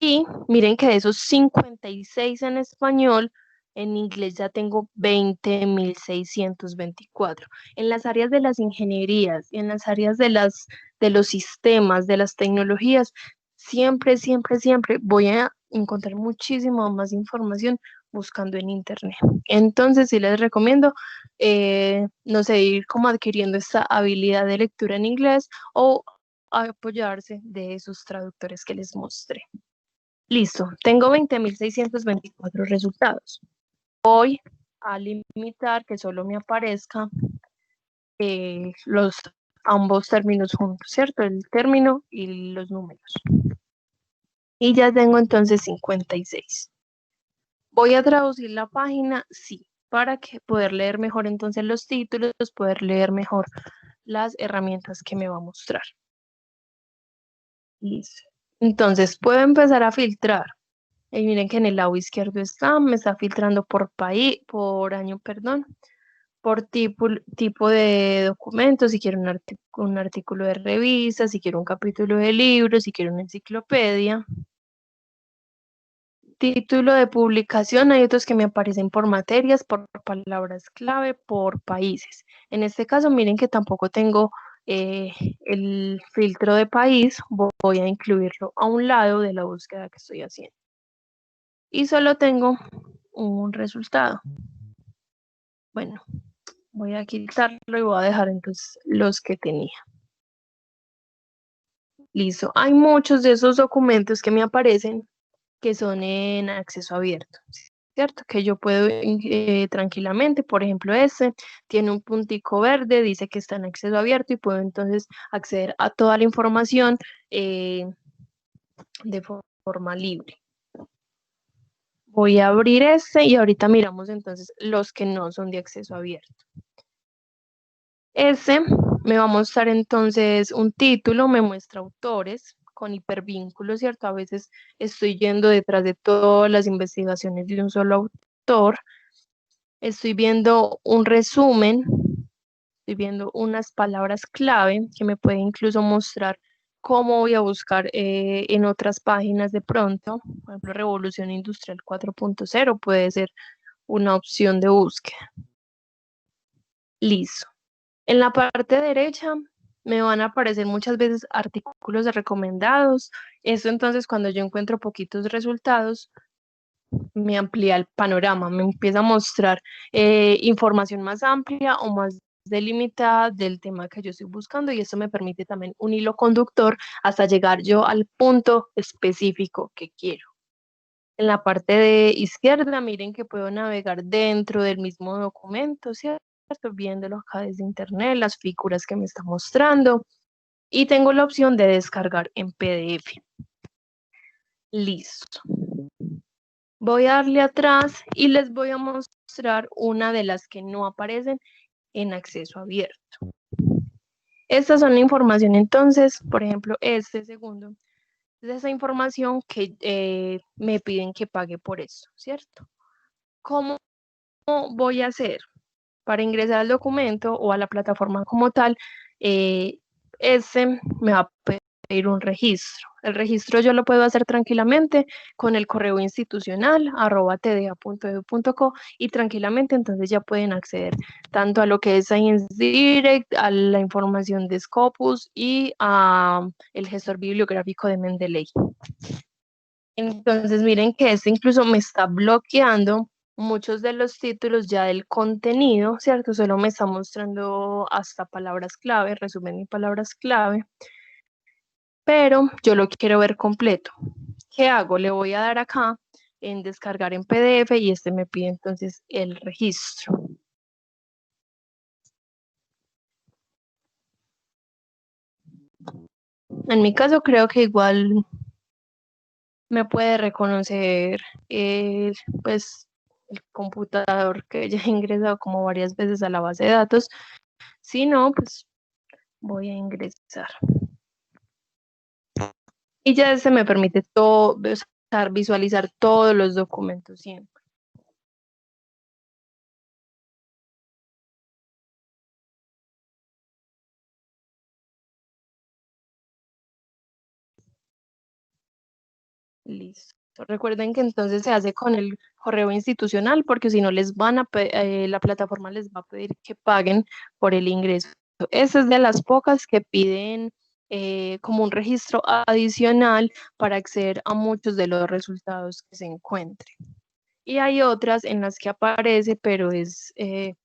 Y miren que de esos 56 en español, en inglés ya tengo 20.624. En las áreas de las ingenierías y en las áreas de los sistemas, de las tecnologías, siempre voy a encontrar muchísima más información buscando en internet. Entonces sí les recomiendo, no sé, ir como adquiriendo esta habilidad de lectura en inglés o apoyarse de esos traductores que les mostré. Listo, tengo 20.624 resultados. Voy a limitar que solo me aparezca ambos términos juntos, ¿cierto? El término y los números. Y ya tengo entonces 56. ¿Voy a traducir la página? Sí, para que poder leer mejor entonces los títulos, poder leer mejor las herramientas que me va a mostrar. Listo. Entonces puedo empezar a filtrar. Y miren que en el lado izquierdo me está filtrando por país, por año, perdón, por tipo de documento, si quiero un artículo de revista, si quiero un capítulo de libro, si quiero una enciclopedia. Título de publicación, hay otros que me aparecen por materias, por palabras clave, por países. En este caso, miren que tampoco tengo el filtro de país, voy a incluirlo a un lado de la búsqueda que estoy haciendo. Y solo tengo un resultado. Bueno, voy a quitarlo y voy a dejar entonces los que tenía. Listo. Hay muchos de esos documentos que me aparecen que son en acceso abierto, ¿cierto? Que yo puedo tranquilamente, por ejemplo, este tiene un puntico verde, dice que está en acceso abierto y puedo entonces acceder a toda la información de forma libre. Voy a abrir este y ahorita miramos entonces los que no son de acceso abierto. Este me va a mostrar entonces un título, me muestra autores con hipervínculos, ¿cierto? A veces estoy yendo detrás de todas las investigaciones de un solo autor. Estoy viendo un resumen, estoy viendo unas palabras clave que me puede incluso mostrar cómo voy a buscar en otras páginas de pronto. Por ejemplo, Revolución Industrial 4.0 puede ser una opción de búsqueda. Listo. En la parte derecha me van a aparecer muchas veces artículos recomendados. Eso entonces cuando yo encuentro poquitos resultados, me amplía el panorama, me empieza a mostrar información más amplia o más delimitada del tema que yo estoy buscando y eso me permite también un hilo conductor hasta llegar yo al punto específico que quiero. En la parte de izquierda, miren que puedo navegar dentro del mismo documento, ¿cierto? Viéndolo acá desde internet, las figuras que me está mostrando y tengo la opción de descargar en PDF. Listo. Voy a darle atrás y les voy a mostrar una de las que no aparecen en acceso abierto. Estas son la información entonces, por ejemplo, este segundo, es esa información que me piden que pague por eso, ¿cierto? ¿Cómo voy a hacer? Para ingresar al documento o a la plataforma como tal, ese me va a pedir un registro. El registro yo lo puedo hacer tranquilamente con el correo institucional @tda.edu.co y tranquilamente entonces ya pueden acceder tanto a lo que es Science Direct, a la información de Scopus y a el gestor bibliográfico de Mendeley. Entonces miren que este incluso me está bloqueando muchos de los títulos ya del contenido, ¿cierto? Solo me está mostrando hasta palabras clave, resumen y palabras clave, pero yo lo quiero ver completo. ¿Qué hago? Le voy a dar acá en descargar en PDF y este me pide entonces el registro. En mi caso creo que igual me puede reconocer pues el computador que ya he ingresado como varias veces a la base de datos. Si no, pues voy a ingresar. Y ya se me permite todo, visualizar todos los documentos siempre. Listo. Recuerden que entonces se hace con el correo institucional porque si no la plataforma les va a pedir que paguen por el ingreso. Esa es de las pocas que piden como un registro adicional para acceder a muchos de los resultados que se encuentren. Y hay otras en las que aparece, pero es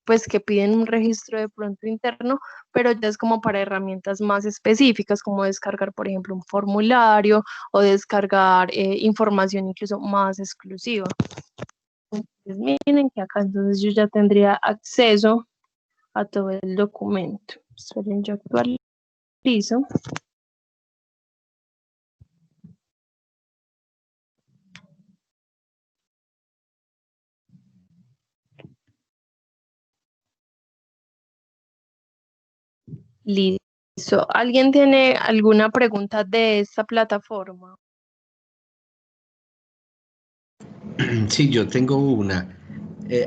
pues que piden un registro de pronto interno, pero ya es como para herramientas más específicas, como descargar, por ejemplo, un formulario o descargar información incluso más exclusiva. Entonces, miren que acá entonces yo ya tendría acceso a todo el documento. Esperen, yo actualizo. Listo. ¿Alguien tiene alguna pregunta de esta plataforma? Sí, yo tengo una.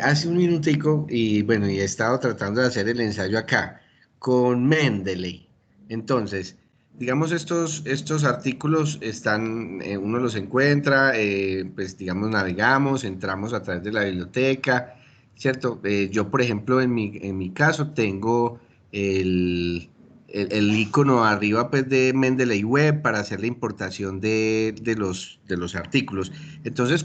Hace un minutico y bueno, y he estado tratando de hacer el ensayo acá con Mendeley. Entonces, digamos, estos artículos están, uno los encuentra, pues digamos, navegamos, entramos a través de la biblioteca, ¿cierto? Yo, por ejemplo, en mi caso tengo el, el icono arriba pues, de Mendeley Web para hacer la importación de los artículos. Entonces,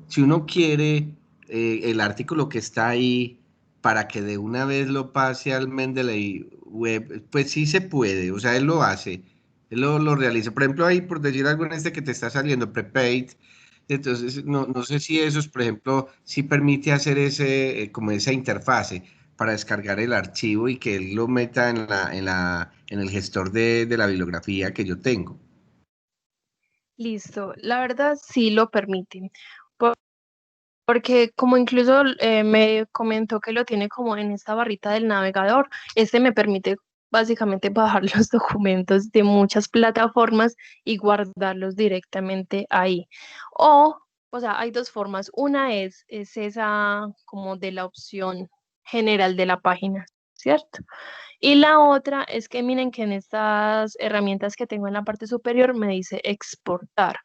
si uno quiere el artículo que está ahí para que de una vez lo pase al Mendeley Web, pues sí se puede, o sea, él lo hace, él lo realiza. Por ejemplo, ahí, por decir algo en este que te está saliendo, prepaid, entonces no sé si esos, por ejemplo, sí permite hacer como esa interfase para descargar el archivo y que él lo meta en el gestor de la bibliografía que yo tengo. Listo. La verdad sí lo permiten. Porque como incluso me comentó que lo tiene como en esta barrita del navegador, este me permite básicamente bajar los documentos de muchas plataformas y guardarlos directamente ahí. O sea, hay dos formas. Una es esa como de la opción general de la página, ¿cierto? Y la otra es que miren que en estas herramientas que tengo en la parte superior me dice exportar.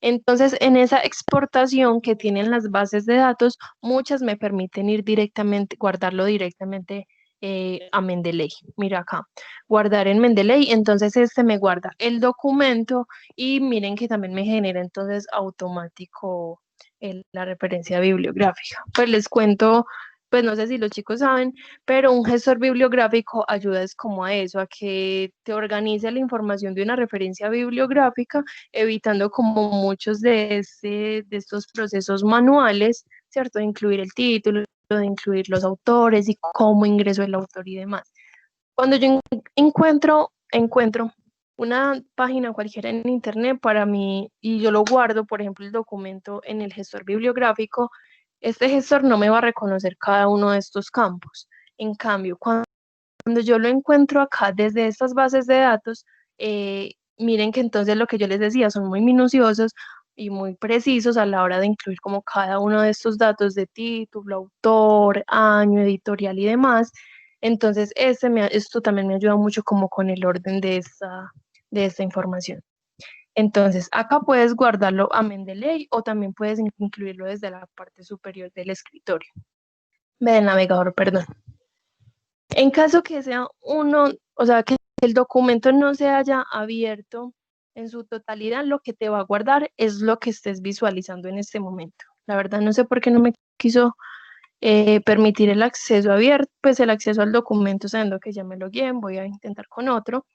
Entonces, en esa exportación que tienen las bases de datos, muchas me permiten ir directamente, guardarlo directamente a Mendeley. Mira acá, guardar en Mendeley. Entonces, este me guarda el documento y miren que también me genera entonces automático la referencia bibliográfica. Pues les cuento, pues no sé si los chicos saben, pero un gestor bibliográfico ayuda es como a eso, a que te organice la información de una referencia bibliográfica, evitando como muchos de estos procesos manuales, ¿cierto? De incluir el título, de incluir los autores y cómo ingresó el autor y demás. Cuando yo encuentro una página cualquiera en internet para mí y yo lo guardo, por ejemplo, el documento en el gestor bibliográfico, este gestor no me va a reconocer cada uno de estos campos. En cambio, cuando yo lo encuentro acá desde estas bases de datos, miren que entonces lo que yo les decía son muy minuciosos y muy precisos a la hora de incluir como cada uno de estos datos de título, autor, año, editorial y demás. Entonces, esto también me ayuda mucho como con el orden de esta información. Entonces, acá puedes guardarlo a Mendeley o también puedes incluirlo desde la parte superior del escritorio, del navegador, perdón. En caso que sea uno, o sea, que el documento no se haya abierto en su totalidad, lo que te va a guardar es lo que estés visualizando en este momento. La verdad, no sé por qué no me quiso permitir el acceso abierto, pues el acceso al documento, sabiendo que ya me lo guíen, voy a intentar con otro.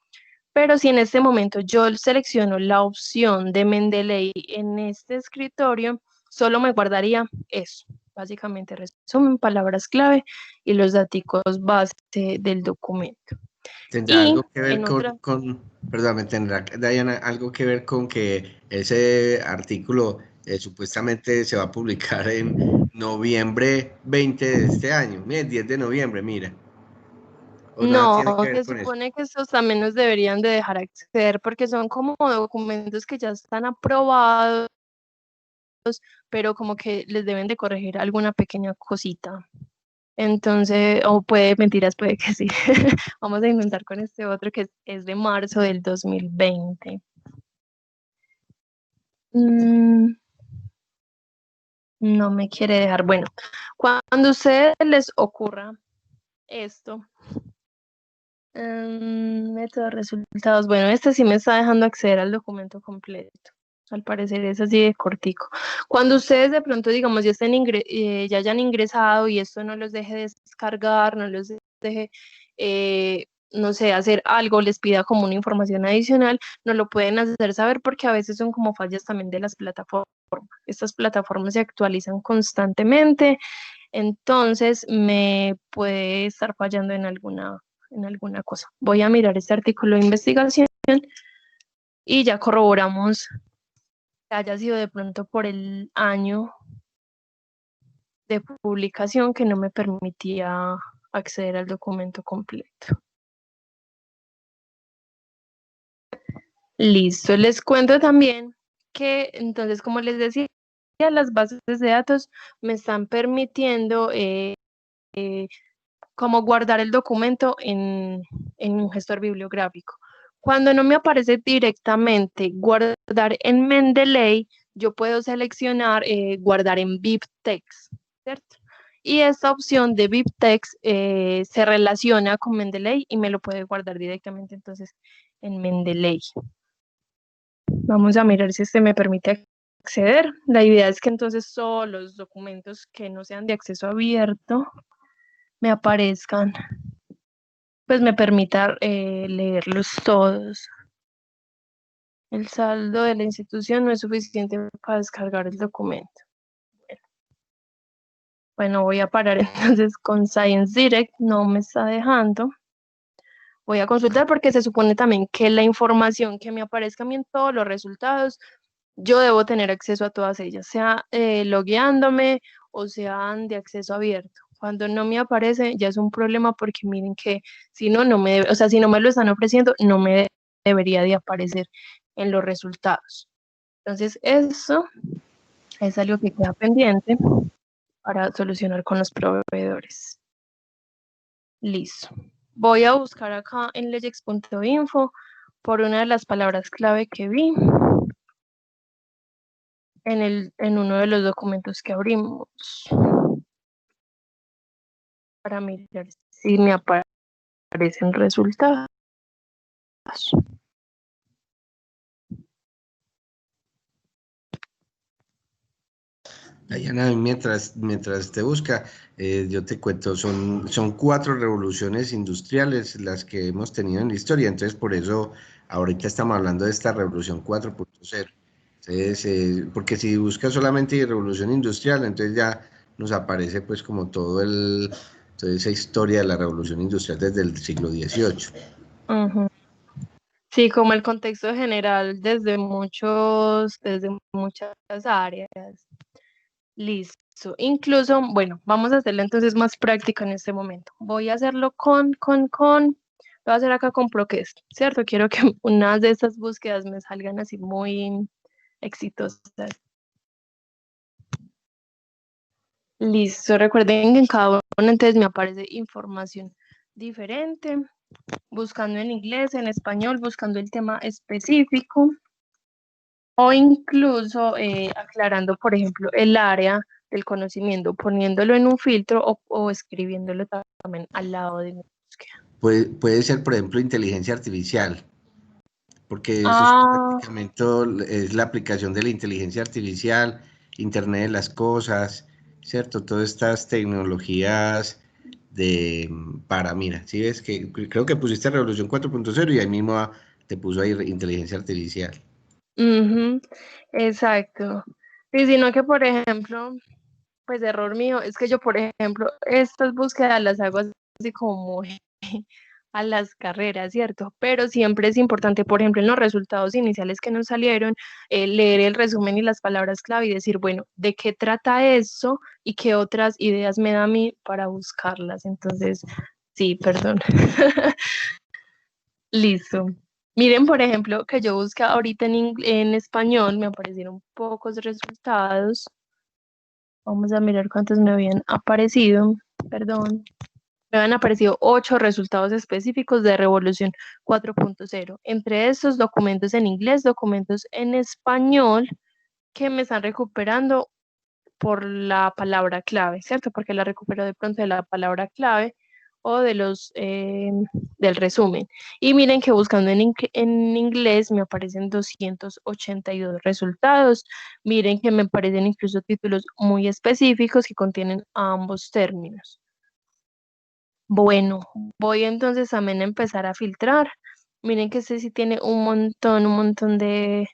Pero si en este momento yo selecciono la opción de Mendeley en este escritorio, solo me guardaría eso. Básicamente resumen, palabras clave y los datos base del documento. ¿Tendrá Y algo que ver en otra, perdón, tendrá, Diana, algo que ver con que ese artículo supuestamente se va a publicar en noviembre 20 de este año? Mira, el 10 de noviembre, mira. O nada no, tiene que ver se con eso. supone que estos también nos deberían de dejar acceder porque son como documentos que ya están aprobados, pero como que les deben de corregir alguna pequeña cosita. Entonces, o puede, mentiras, puede que sí. Vamos a intentar con este otro que es de marzo del 2020. Mm, no me quiere dejar. Bueno, cuando a ustedes les ocurra esto, método de resultados. Bueno, este sí me está dejando acceder al documento completo. Al parecer es así de cortico. Cuando ustedes de pronto, digamos, ya hayan ingresado y esto no los deje descargar, no los deje, no sé, hacer algo, les pida como una información adicional, no lo pueden hacer saber porque a veces son como fallas también de las plataformas. Estas plataformas se actualizan constantemente, entonces me puede estar fallando en alguna cosa. Voy a mirar este artículo de investigación y ya corroboramos que haya sido de pronto por el año de publicación que no me permitía acceder al documento completo. Listo, les cuento también que entonces, como les decía, las bases de datos me están permitiendo como guardar el documento en un gestor bibliográfico. Cuando no me aparece directamente guardar en Mendeley, yo puedo seleccionar guardar en BibTeX, ¿cierto? Y esta opción de BibTeX se relaciona con Mendeley y me lo puede guardar directamente entonces en Mendeley. Vamos a mirar si este me permite acceder. La idea es que entonces todos los documentos que no sean de acceso abierto me aparezcan, pues me permita leerlos todos. El saldo de la institución no es suficiente para descargar el documento. Bueno, voy a parar entonces con Science Direct, no me está dejando. Voy a consultar porque se supone también que la información que me aparezca a mí en todos los resultados, yo debo tener acceso a todas ellas, sea logueándome o sean de acceso abierto. Cuando no me aparece ya es un problema porque miren que si no, no me debe, o sea, si no me lo están ofreciendo, no me debería de aparecer en los resultados. Entonces, eso es algo que queda pendiente para solucionar con los proveedores. Listo. Voy a buscar acá en legex.info por una de las palabras clave que vi en uno de los documentos que abrimos para mirar si me aparecen resultados. Dayana, mientras te busca, yo te cuento, son 4 revoluciones industriales las que hemos tenido en la historia, entonces por eso ahorita estamos hablando de esta revolución 4.0. Entonces, porque si buscas solamente revolución industrial, entonces ya nos aparece pues como toda esa historia de la revolución industrial desde el siglo XVIII. Uh-huh. Sí, como el contexto general desde muchas áreas. Listo. Incluso, bueno, vamos a hacerlo entonces más práctica en este momento. Voy a hacerlo voy a hacer acá con Procast, ¿cierto? Quiero que unas de estas búsquedas me salgan así muy exitosas. Listo. Recuerden que en cada uno entonces me aparece información diferente, buscando en inglés, en español, buscando el tema específico. O incluso aclarando, por ejemplo, el área del conocimiento, poniéndolo en un filtro o escribiéndolo también al lado de mi búsqueda. Puede ser, por ejemplo, inteligencia artificial, porque eso es Ah, prácticamente es la aplicación de la inteligencia artificial, Internet de las cosas, ¿cierto? Todas estas tecnologías mira, ¿sí ves? Que creo que pusiste Revolución 4.0 y ahí mismo te puso ahí inteligencia artificial. exacto. Y sino que, por ejemplo, pues error mío, es que yo, por ejemplo, estas búsquedas las hago así como a las carreras, ¿cierto? Pero siempre es importante, por ejemplo, en los resultados iniciales que nos salieron, leer el resumen y las palabras clave y decir, bueno, ¿de qué trata eso y qué otras ideas me da a mí para buscarlas? Entonces, sí, perdón. Listo. Miren, por ejemplo, que yo busqué ahorita en español, me aparecieron pocos resultados. Vamos a mirar cuántos me habían aparecido. Perdón. Me habían aparecido 8 resultados específicos de Revolución 4.0. Entre estos, documentos en inglés, documentos en español, que me están recuperando por la palabra clave, ¿cierto? Porque la recupero de pronto de la palabra clave o de del resumen. Y miren que buscando en inglés me aparecen 282 resultados. Miren que me aparecen incluso títulos muy específicos que contienen ambos términos. Bueno, voy entonces también a empezar a filtrar. Miren que este sí tiene un montón de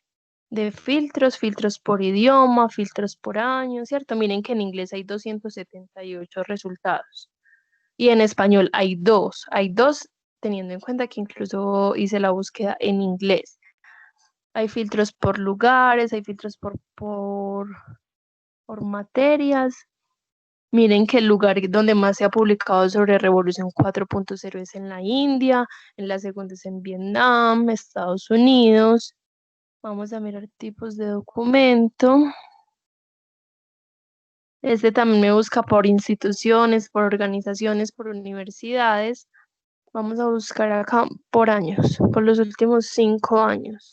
filtros por idioma, filtros por año, ¿cierto? Miren que en inglés hay 278 resultados y en español hay dos, teniendo en cuenta que incluso hice la búsqueda en inglés. Hay filtros por lugares, hay filtros por materias Miren que el lugar donde más se ha publicado sobre Revolución 4.0 es en la India, en la segunda es en Vietnam, Estados Unidos. Vamos a mirar tipos de documento. Este también me busca por instituciones, por organizaciones, por universidades. Vamos a buscar acá por años, por los últimos 5 años.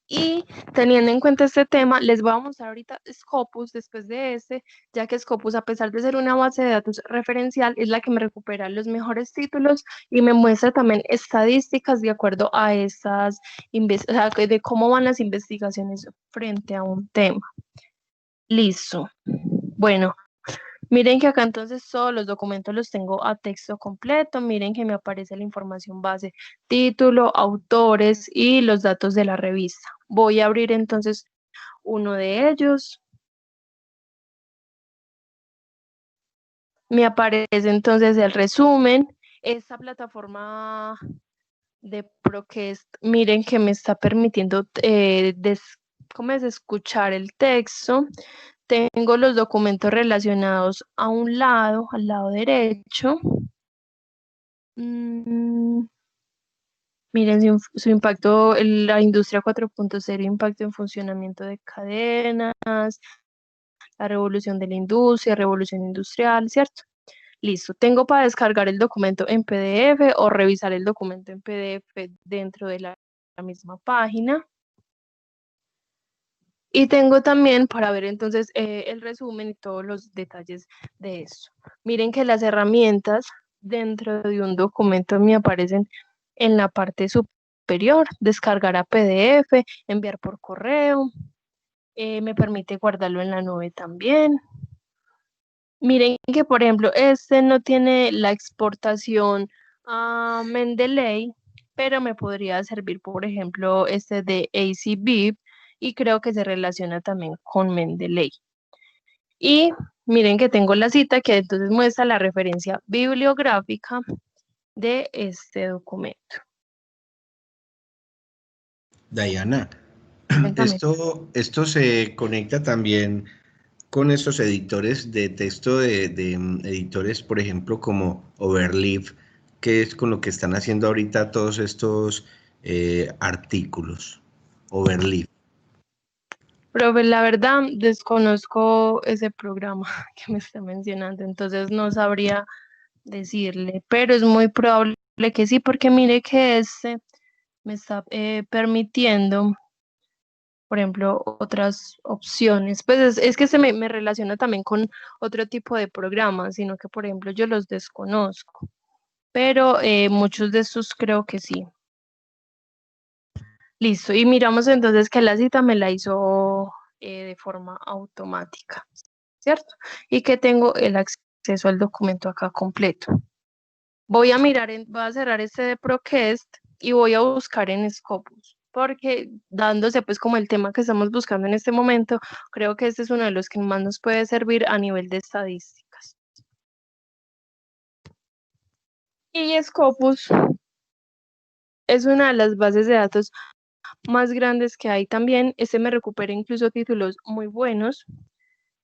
Y teniendo en cuenta este tema, les voy a mostrar ahorita Scopus después de este, ya que Scopus, a pesar de ser una base de datos referencial, es la que me recupera los mejores títulos y me muestra también estadísticas de acuerdo a esas, o sea, de cómo van las investigaciones frente a un tema. Listo. Bueno, miren que acá entonces todos los documentos los tengo a texto completo. Miren que me aparece la información base, título, autores y los datos de la revista. Voy a abrir entonces uno de ellos. Me aparece entonces el resumen. Esta plataforma de Procast, miren que me está permitiendo ¿cómo es? Escuchar el texto. Tengo los documentos relacionados a un lado, al lado derecho. Miren su impacto en la industria 4.0, impacto en funcionamiento de cadenas, la revolución de la industria, revolución industrial, ¿cierto? Listo, tengo para descargar el documento en PDF o revisar el documento en PDF dentro de la misma página. Y tengo también para ver entonces el resumen y todos los detalles de eso. Miren que las herramientas dentro de un documento me aparecen en la parte superior, descargar a PDF, enviar por correo, me permite guardarlo en la nube también. Miren que, por ejemplo, este no tiene la exportación a Mendeley, pero me podría servir, por ejemplo, este de ACBIB y creo que se relaciona también con Mendeley. Y miren que tengo la cita que entonces muestra la referencia bibliográfica de este documento. Diana, Cuéntame. esto se conecta también con estos editores de texto de editores, por ejemplo, como Overleaf, que es con lo que están haciendo ahorita todos estos artículos. Overleaf. Pero pues, la verdad desconozco ese programa que me está mencionando, entonces no sabría decirle, pero es muy probable que sí, porque mire que este me está permitiendo, por ejemplo, otras opciones. Pues es que se me relaciona también con otro tipo de programas, sino que, por ejemplo, yo los desconozco, pero muchos de estos creo que sí. Listo, y miramos entonces que la cita me la hizo de forma automática, ¿cierto? Y que tengo el acceso al documento acá completo. Voy a voy a cerrar este de Procast y voy a buscar en Scopus, porque dándose pues como el tema que estamos buscando en este momento, creo que este es uno de los que más nos puede servir a nivel de estadísticas. Y Scopus es una de las bases de datos más grandes que hay también. Este me recupera incluso títulos muy buenos.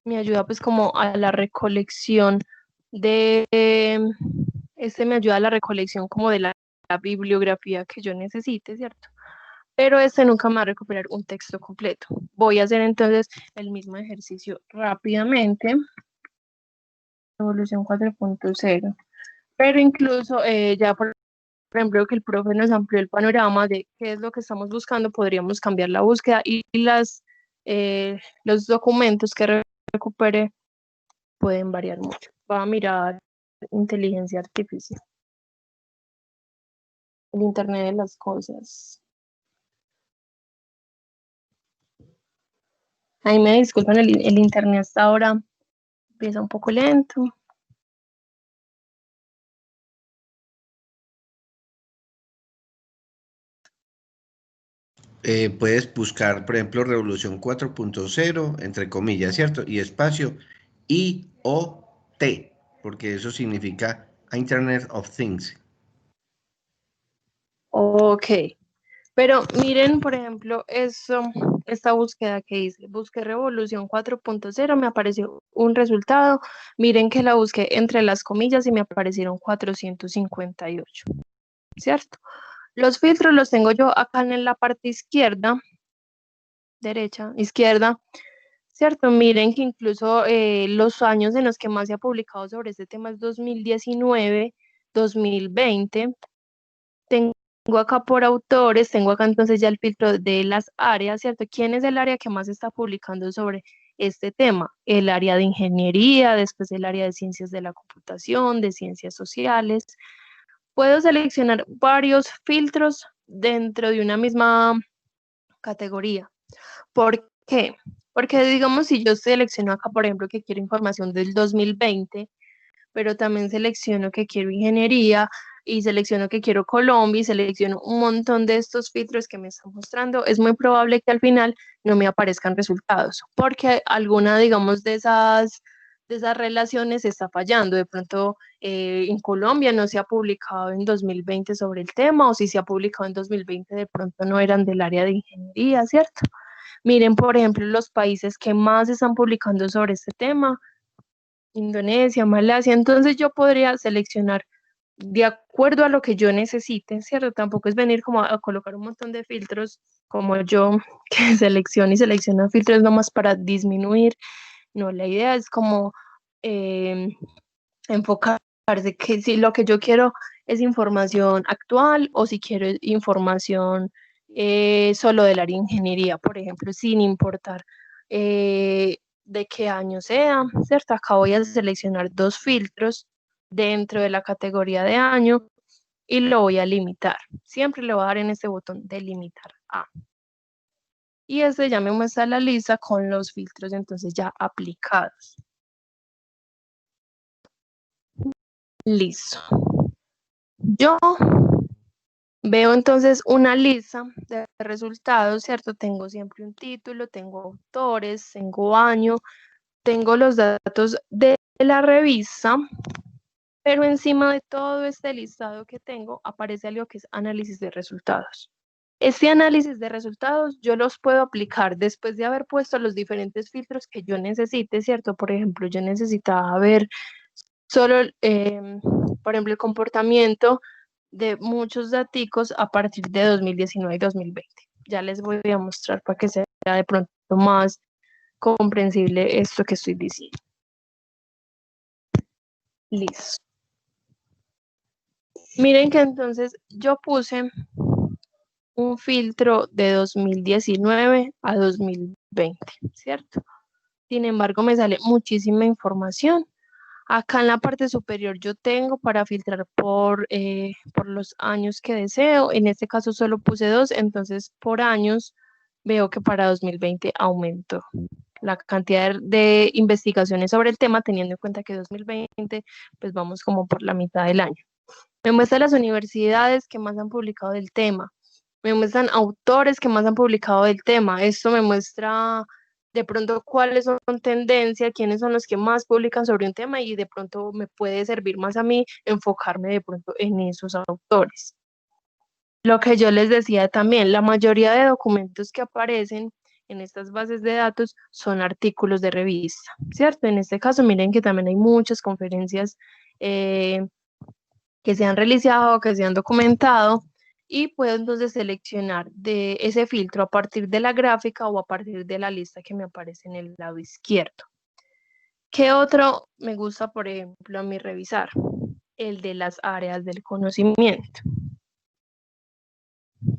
Me ayuda pues como a la recolección de, este me ayuda a la recolección como de la bibliografía que yo necesite, ¿cierto? Pero este nunca me va a recuperar un texto completo. Voy a hacer entonces el mismo ejercicio rápidamente. Evolución 4.0. Pero incluso ya por ejemplo que el profe nos amplió el panorama de qué es lo que estamos buscando, podríamos cambiar la búsqueda y los documentos que recupere pueden variar mucho. Voy a mirar inteligencia artificial, el Internet de las cosas. Ahí me disculpan, el Internet hasta ahora empieza un poco lento. Puedes buscar, por ejemplo, Revolución 4.0, entre comillas, ¿cierto? Y espacio, IoT, porque eso significa Internet of Things. Ok, Pero miren, por ejemplo, esta búsqueda que hice, busqué Revolución 4.0, me apareció un resultado. Miren que la busqué entre las comillas y me aparecieron 458, ¿cierto? Los filtros los tengo yo acá en la parte izquierda, derecha, izquierda, ¿cierto? Miren que incluso los años en los que más se ha publicado sobre este tema es 2019, 2020. Tengo acá por autores, tengo acá entonces ya el filtro de las áreas, ¿cierto? ¿Quién es el área que más está publicando sobre este tema? El área de ingeniería, después el área de ciencias de la computación, de ciencias sociales. Puedo seleccionar varios filtros dentro de una misma categoría. ¿Por qué? Porque digamos, si yo selecciono acá, por ejemplo, que quiero información del 2020, pero también selecciono que quiero ingeniería y selecciono que quiero Colombia y selecciono un montón de estos filtros que me están mostrando, es muy probable que al final no me aparezcan resultados, porque alguna, digamos, de esas relaciones está fallando. De pronto, en Colombia no se ha publicado en 2020 sobre el tema, o si se ha publicado en 2020, de pronto no eran del área de ingeniería, ¿cierto? Miren, por ejemplo, los países que más están publicando sobre este tema: Indonesia, Malasia. Entonces yo podría seleccionar de acuerdo a lo que yo necesite, ¿cierto? Tampoco es venir como a colocar un montón de filtros como yo, que selecciona y selecciona filtros nomás para disminuir. No, la idea es como eh, enfocarse que si lo que yo quiero es información actual, o si quiero información solo del área de ingeniería, por ejemplo, sin importar de qué año sea, ¿cierto? Acá voy a seleccionar dos filtros dentro de la categoría de año y lo voy a limitar. Siempre le voy a dar en este botón de limitar a. Y este ya me muestra la lista con los filtros entonces ya aplicados. Listo. Yo veo entonces una lista de resultados, ¿cierto? Tengo siempre un título, tengo autores, tengo año, tengo los datos de la revista, pero encima de todo este listado que tengo aparece algo que es análisis de resultados. Este análisis de resultados yo los puedo aplicar después de haber puesto los diferentes filtros que yo necesite, ¿cierto? Por ejemplo, yo necesitaba ver solo, por ejemplo, el comportamiento de muchos daticos a partir de 2019 y 2020. Ya les voy a mostrar para que sea de pronto más comprensible esto que estoy diciendo. Listo. Miren que entonces yo puse un filtro de 2019 a 2020, ¿cierto? Sin embargo, me sale muchísima información. Acá en la parte superior yo tengo para filtrar por los años que deseo. En este caso solo puse 2, entonces por años veo que para 2020 aumentó la cantidad de investigaciones sobre el tema, teniendo en cuenta que 2020 pues vamos como por la mitad del año. Me muestra las universidades que más han publicado del tema. Me muestran autores que más han publicado del tema. Esto me muestra de pronto cuáles son tendencias, quiénes son los que más publican sobre un tema, y de pronto me puede servir más a mí enfocarme de pronto en esos autores. Lo que yo les decía también, la mayoría de documentos que aparecen en estas bases de datos son artículos de revista, ¿cierto? En este caso, miren que también hay muchas conferencias que se han realizado, que se han documentado, y puedo entonces seleccionar de ese filtro a partir de la gráfica o a partir de la lista que me aparece en el lado izquierdo. ¿Qué otro me gusta, por ejemplo, a mí revisar? El de las áreas del conocimiento.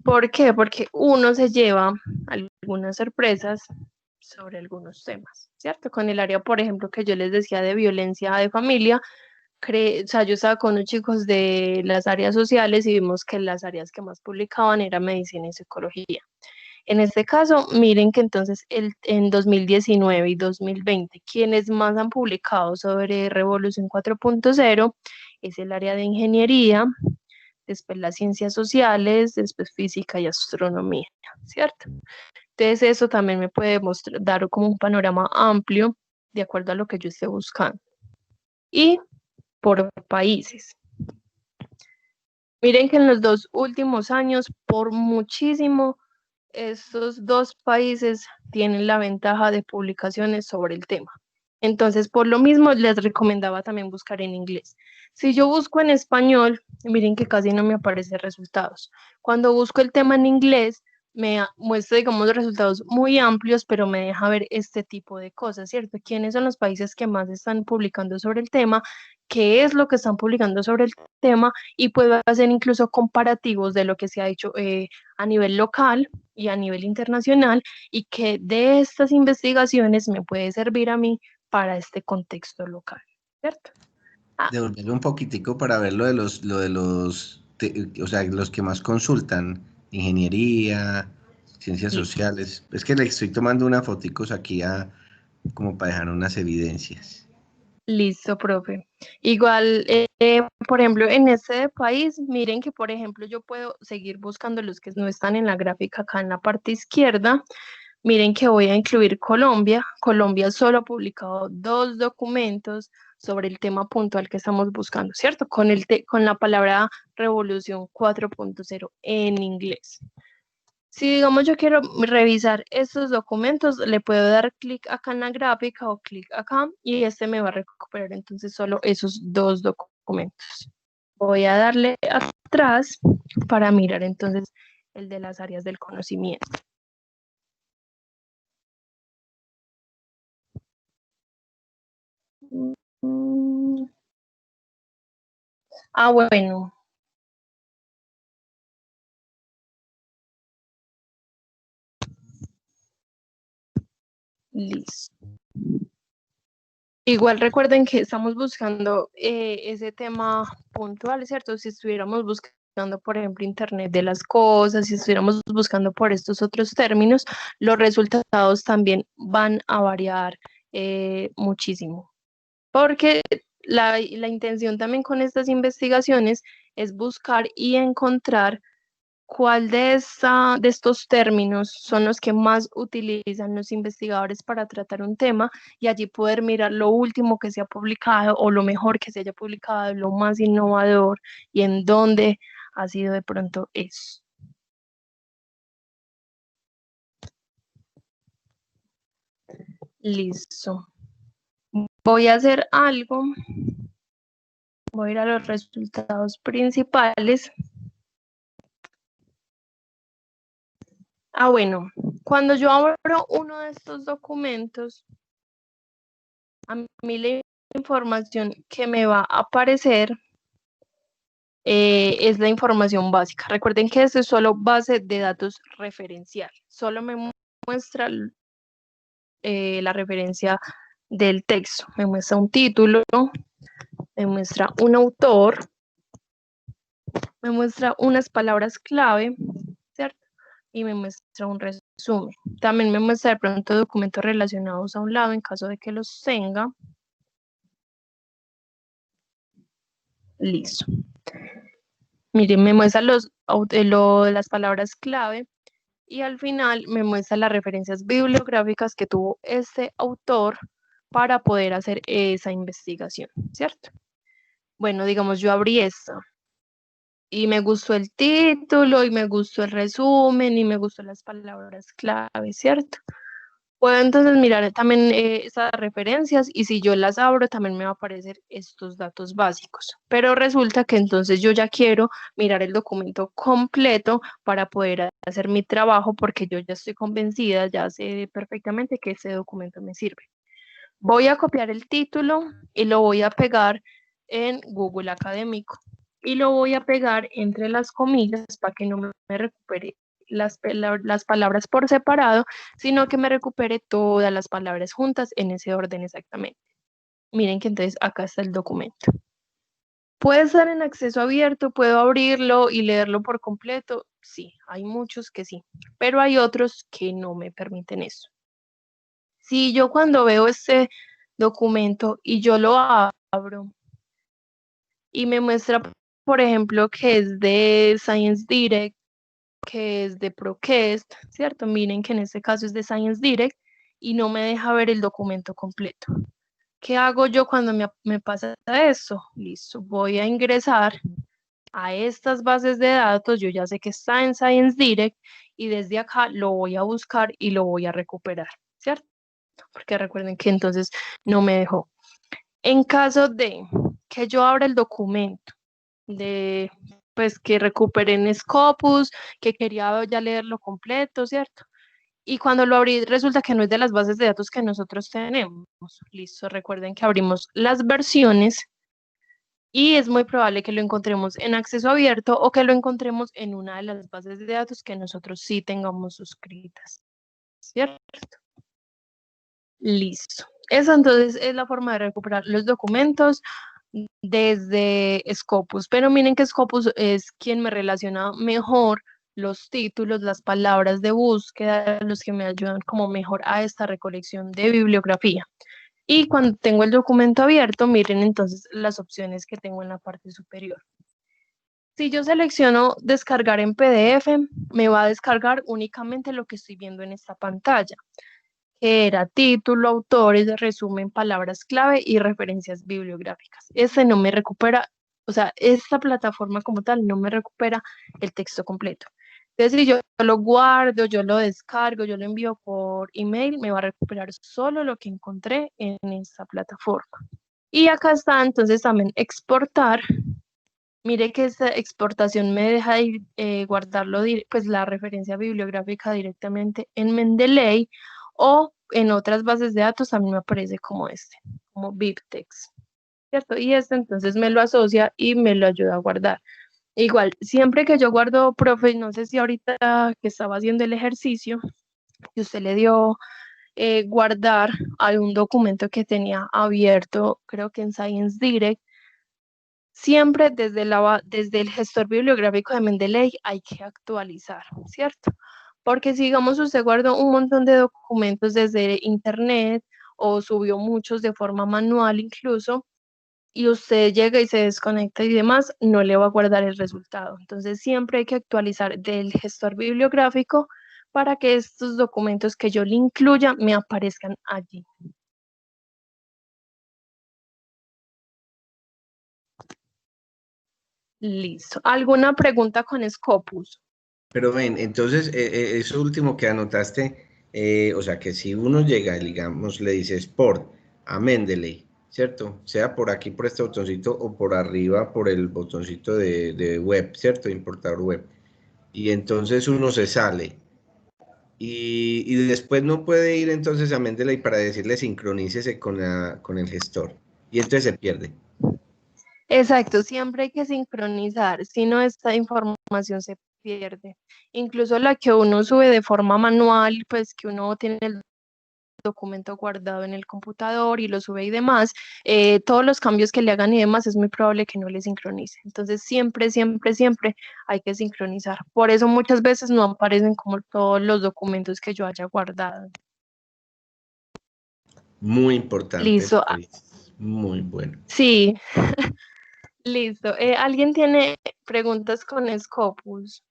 ¿Por qué? Porque uno se lleva algunas sorpresas sobre algunos temas, ¿cierto? Con el área, por ejemplo, que yo les decía de violencia de familia, o sea, yo estaba con unos chicos de las áreas sociales y vimos que las áreas que más publicaban era medicina y psicología. En este caso, miren que entonces en 2019 y 2020, quienes más han publicado sobre Revolución 4.0 es el área de ingeniería, después las ciencias sociales, después física y astronomía, ¿cierto? Entonces eso también me puede dar como un panorama amplio de acuerdo a lo que yo esté buscando. Y por países. Miren que en los 2 últimos años, por muchísimo, estos dos países tienen la ventaja de publicaciones sobre el tema. Entonces, por lo mismo, les recomendaba también buscar en inglés. Si yo busco en español, miren que casi no me aparecen resultados. Cuando busco el tema en inglés, me muestra, digamos, resultados muy amplios, pero me deja ver este tipo de cosas, ¿cierto? ¿Quiénes son los países que más están publicando sobre el tema? ¿Qué es lo que están publicando sobre el tema? Y puedo hacer incluso comparativos de lo que se ha hecho a nivel local y a nivel internacional, y que de estas investigaciones me puede servir a mí para este contexto local, ¿cierto? Devolverle un poquitico para ver o sea, los que más consultan, ingeniería, ciencias Listo, sociales. Es que le estoy tomando unas foticos aquí como para dejar unas evidencias. listo, profe. Igual, por ejemplo, en este país, miren que, por ejemplo, yo puedo seguir buscando los que no están en la gráfica acá en la parte izquierda. Miren que voy a incluir Colombia. Colombia solo ha publicado 2 documentos sobre el tema puntual que estamos buscando, ¿cierto? Con la palabra Revolución 4.0 en inglés. Si digamos yo quiero revisar estos documentos, le puedo dar clic acá en la gráfica o clic acá y este me va a recuperar entonces solo esos 2 documentos. Voy a darle atrás para mirar entonces el de las áreas del conocimiento. Mm, bueno, listo. Igual recuerden que estamos buscando ese tema puntual, ¿cierto? Si estuviéramos buscando, por ejemplo, Internet de las cosas, si estuviéramos buscando por estos otros términos, los resultados también van a variar muchísimo. Porque la intención también con estas investigaciones es buscar y encontrar cuál de estos términos son los que más utilizan los investigadores para tratar un tema, y allí poder mirar lo último que se ha publicado o lo mejor que se haya publicado, lo más innovador y en dónde ha sido de pronto eso. Listo. Voy a hacer algo. Voy a ir a los resultados principales. Bueno, cuando yo abro uno de estos documentos, a mí la información que me va a aparecer es la información básica. Recuerden que este es solo base de datos referencial. Solo me muestra la referencia del texto. Me muestra un título, me muestra un autor, me muestra unas palabras clave, ¿cierto? Y me muestra un resumen. También me muestra de pronto documentos relacionados a un lado en caso de que los tenga. Listo. Miren, me muestra las palabras clave y al final me muestra las referencias bibliográficas que tuvo este autor para poder hacer esa investigación, ¿cierto? Bueno, digamos, yo abrí esta y me gustó el título y me gustó el resumen y me gustó las palabras clave, ¿cierto? Puedo entonces mirar también esas referencias, y si yo las abro también me va a aparecer estos datos básicos. Pero resulta que entonces yo ya quiero mirar el documento completo para poder hacer mi trabajo, porque yo ya estoy convencida, ya sé perfectamente que ese documento me sirve. Voy a copiar el título y lo voy a pegar en Google Académico. Y lo voy a pegar entre las comillas para que no me recupere las palabras por separado, sino que me recupere todas las palabras juntas en ese orden exactamente. Miren que entonces acá está el documento. ¿Puede estar en acceso abierto? ¿Puedo abrirlo y leerlo por completo? Sí, hay muchos que sí, pero hay otros que no me permiten eso. Si yo cuando veo este documento y yo lo abro y me muestra, por ejemplo, que es de Science Direct, que es de ProQuest, ¿cierto? Miren que en este caso es de Science Direct y no me deja ver el documento completo. ¿Qué hago yo cuando me pasa eso? Listo, voy a ingresar a estas bases de datos, yo ya sé que está en Science Direct y desde acá lo voy a buscar y lo voy a recuperar, ¿cierto? Porque recuerden que entonces no me dejó. En caso de que yo abra el documento de, pues que recupere en Scopus, que quería ya leerlo completo, ¿cierto? Y cuando lo abrí resulta que no es de las bases de datos que nosotros tenemos. Listo, recuerden que abrimos las versiones y es muy probable que lo encontremos en acceso abierto o que lo encontremos en una de las bases de datos que nosotros sí tengamos suscritas, ¿cierto? Listo. Esa entonces es la forma de recuperar los documentos desde Scopus, pero miren que Scopus es quien me relaciona mejor los títulos, las palabras de búsqueda, los que me ayudan como mejor a esta recolección de bibliografía. Y cuando tengo el documento abierto, miren entonces las opciones que tengo en la parte superior. Si yo selecciono descargar en PDF, me va a descargar únicamente lo que estoy viendo en esta pantalla, que era título, autores, resumen, palabras clave y referencias bibliográficas. Este no me recupera, o sea, esta plataforma como tal no me recupera el texto completo. Entonces, si yo lo guardo, yo lo descargo, yo lo envío por email, me va a recuperar solo lo que encontré en esta plataforma. Y acá está entonces también exportar. Mire que esta exportación me deja guardarlo, pues la referencia bibliográfica directamente en Mendeley o en otras bases de datos también me aparece como como BibTeX, ¿cierto? Y este entonces me lo asocia y me lo ayuda a guardar. Igual, siempre que yo guardo, profe, no sé si ahorita que estaba haciendo el ejercicio, y usted le dio guardar a un documento que tenía abierto, creo que en Science Direct. Siempre desde el gestor bibliográfico de Mendeley hay que actualizar, ¿cierto? Porque si, digamos, usted guardó un montón de documentos desde internet o subió muchos de forma manual incluso, y usted llega y se desconecta y demás, no le va a guardar el resultado. Entonces, siempre hay que actualizar del gestor bibliográfico para que estos documentos que yo le incluya me aparezcan allí. Listo. ¿Alguna pregunta con Scopus? Pero ven, entonces, eso último que anotaste, o sea, que si uno llega, digamos, le dice Sport a Mendeley, ¿cierto? Sea por aquí, por este botoncito, o por arriba, por el botoncito de web, ¿cierto? Importador web. Y entonces uno se sale. Y después no puede ir entonces a Mendeley para decirle sincronícese con el gestor. Y entonces se pierde. Exacto, siempre hay que sincronizar, si no esta información se pierde. Incluso la que uno sube de forma manual, pues que uno tiene el documento guardado en el computador y lo sube y demás, todos los cambios que le hagan y demás es muy probable que no le sincronice. Entonces siempre, siempre, siempre hay que sincronizar. Por eso muchas veces no aparecen como todos los documentos que yo haya guardado. Muy importante Listo. lo que dices. Muy bueno. Sí, listo. ¿Alguien tiene preguntas con Scopus?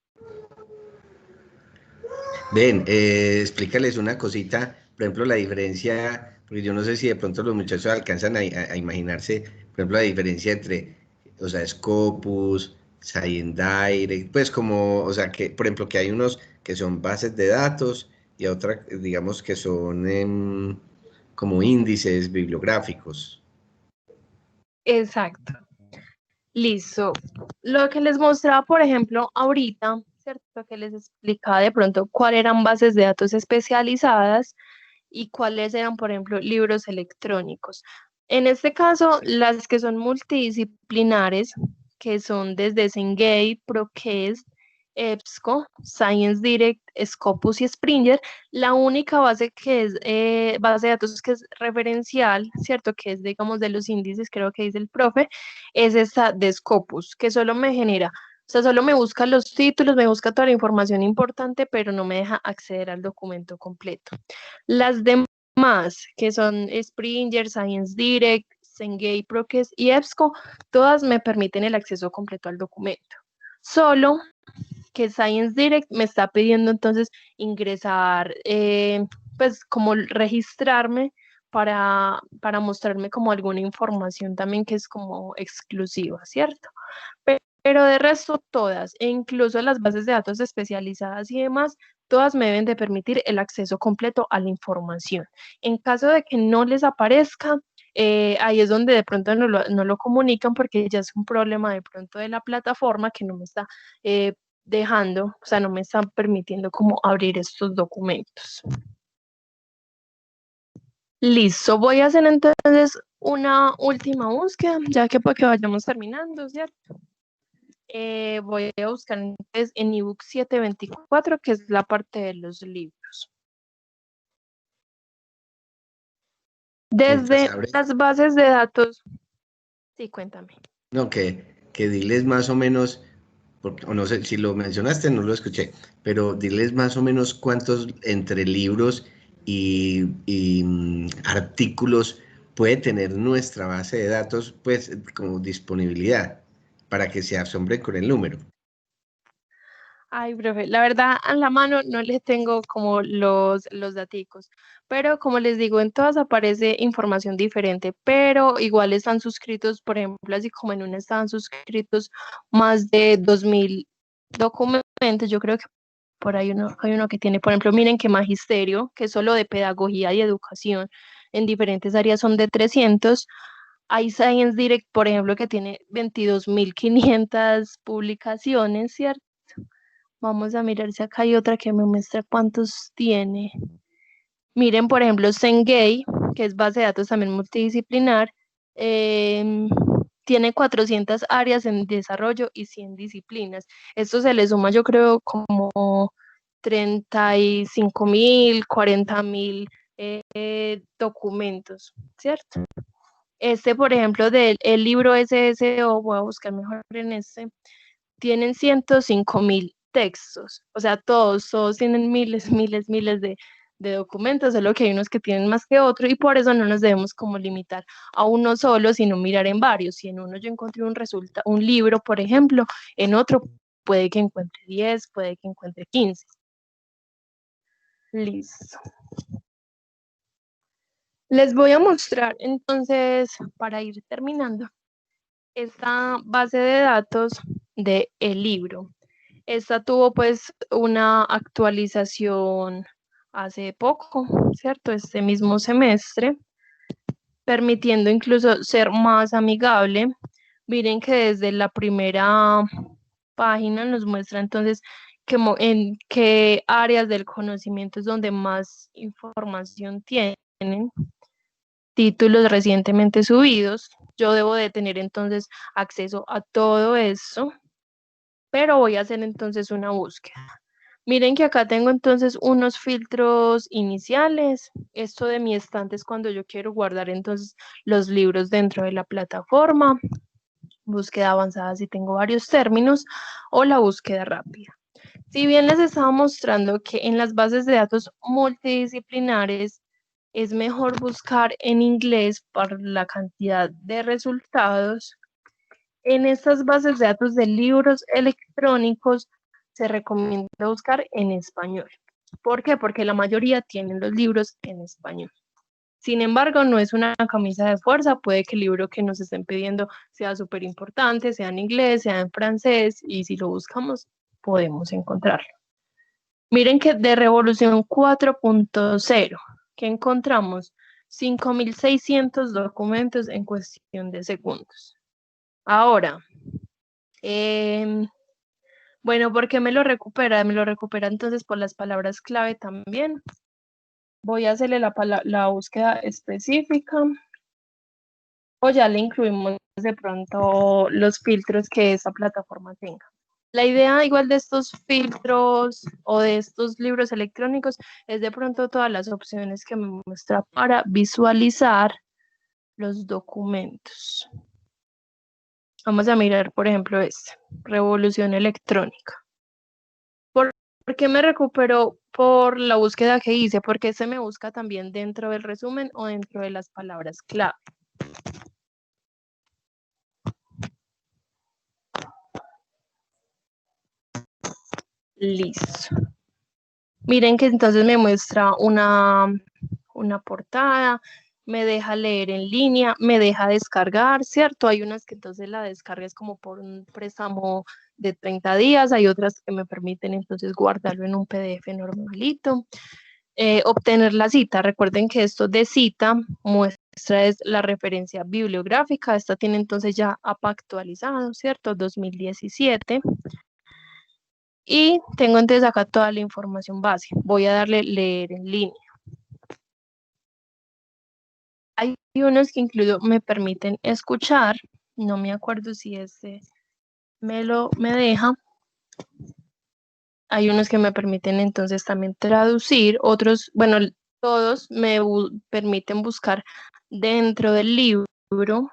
Ven, explícales una cosita, por ejemplo, la diferencia, porque yo no sé si de pronto los muchachos alcanzan a imaginarse, por ejemplo, la diferencia entre, o sea, Scopus, Science Direct, pues como, o sea, que, por ejemplo, que hay unos que son bases de datos y otras, digamos, que son como índices bibliográficos. Exacto. Listo. Lo que les mostraba, por ejemplo, ahorita, ¿cierto? Que les explicaba de pronto cuáles eran bases de datos especializadas y cuáles eran, por ejemplo, libros electrónicos. En este caso, las que son multidisciplinares, que son desde Cengage, ProQuest, EBSCO, Science Direct, Scopus y Springer, la única base que es base de datos que es referencial, ¿cierto? Que es, digamos, de los índices, creo que dice el profe, es esta de Scopus, que solo me genera, o sea, solo me busca los títulos, me busca toda la información importante, pero no me deja acceder al documento completo. Las demás, que son Springer, Science Direct, Cengage, ProQuest y EBSCO, todas me permiten el acceso completo al documento. Solo que Science Direct me está pidiendo entonces ingresar, pues como registrarme para mostrarme como alguna información también que es como exclusiva, ¿cierto? Pero de resto todas, e incluso las bases de datos especializadas y demás, todas me deben de permitir el acceso completo a la información. En caso de que no les aparezca, ahí es donde de pronto no lo comunican porque ya es un problema de pronto de la plataforma que no me está dejando, o sea, no me está permitiendo como abrir estos documentos. Listo, voy a hacer entonces una última búsqueda, ya que para que vayamos terminando, ¿cierto? Voy a buscar entonces en ebook 724, que es la parte de los libros. Desde las bases de datos, sí, cuéntame. No, que diles más o menos, porque, o no sé, si lo mencionaste, no lo escuché, pero diles más o menos cuántos entre libros y artículos puede tener nuestra base de datos, pues, como disponibilidad, para que se asombren con el número. Ay, profe, la verdad a la mano no les tengo como los daticos, pero como les digo, en todas aparece información diferente, pero igual están suscritos, por ejemplo, así como en una están suscritos más de 2000 documentos. Yo creo que por ahí hay uno que tiene, por ejemplo, miren que magisterio, que es solo de pedagogía y educación en diferentes áreas son de 300. Hay Science Direct, por ejemplo, que tiene 22.500 publicaciones, ¿cierto? Vamos a mirar si acá hay otra que me muestra cuántos tiene. Miren, por ejemplo, Cengage, que es base de datos también multidisciplinar, tiene 400 áreas en desarrollo y 100 disciplinas. Esto se le suma, yo creo, como 35.000, 40.000 documentos, ¿cierto? Este, por ejemplo, del el libro SSO, voy a buscar mejor en este, tienen 105.000 textos, o sea, todos tienen miles, miles, miles de documentos, solo que hay unos que tienen más que otros y por eso no nos debemos como limitar a uno solo, sino mirar en varios. Si en uno yo encontré un libro, por ejemplo, en otro puede que encuentre 10, puede que encuentre 15. Listo. Les voy a mostrar entonces, para ir terminando, esta base de datos de el libro. Esta tuvo pues una actualización hace poco, ¿cierto? Este mismo semestre, permitiendo incluso ser más amigable. Miren que desde la primera página nos muestra entonces en qué áreas del conocimiento es donde más información tienen, títulos recientemente subidos. Yo debo de tener entonces acceso a todo eso, pero voy a hacer entonces una búsqueda. Miren que acá tengo entonces unos filtros iniciales. Esto de mi estante es cuando yo quiero guardar entonces los libros dentro de la plataforma. Búsqueda avanzada si tengo varios términos o la búsqueda rápida. Si bien les estaba mostrando que en las bases de datos multidisciplinares es mejor buscar en inglés por la cantidad de resultados, en estas bases de datos de libros electrónicos se recomienda buscar en español. ¿Por qué? Porque la mayoría tienen los libros en español. Sin embargo, no es una camisa de fuerza, puede que el libro que nos estén pidiendo sea súper importante, sea en inglés, sea en francés, y si lo buscamos, podemos encontrarlo. Miren que de Revolución 4.0, que encontramos 5.600 documentos en cuestión de segundos. Ahora, bueno, ¿por qué me lo recupera? Me lo recupera entonces por las palabras clave también. Voy a hacerle la búsqueda específica o ya le incluimos de pronto los filtros que esa plataforma tenga. La idea igual de estos filtros o de estos libros electrónicos es de pronto todas las opciones que me muestra para visualizar los documentos. Vamos a mirar, por ejemplo, Revolución Electrónica. ¿Por qué me recuperó? Por la búsqueda que hice, porque se me busca también dentro del resumen o dentro de las palabras clave. Listo. Miren que entonces me muestra una portada, me deja leer en línea, me deja descargar, ¿cierto? Hay unas que entonces la descarga es como por un préstamo de 30 días, hay otras que me permiten entonces guardarlo en un PDF normalito. Obtener la cita, recuerden que esto de cita muestra es la referencia bibliográfica, esta tiene entonces ya APA actualizado, ¿cierto? 2017. Y tengo entonces acá toda la información base. Voy a darle leer en línea. Hay unos que incluso me permiten escuchar, no me acuerdo si este me deja. Hay unos que me permiten entonces también traducir, otros, bueno, todos me permiten buscar dentro del libro.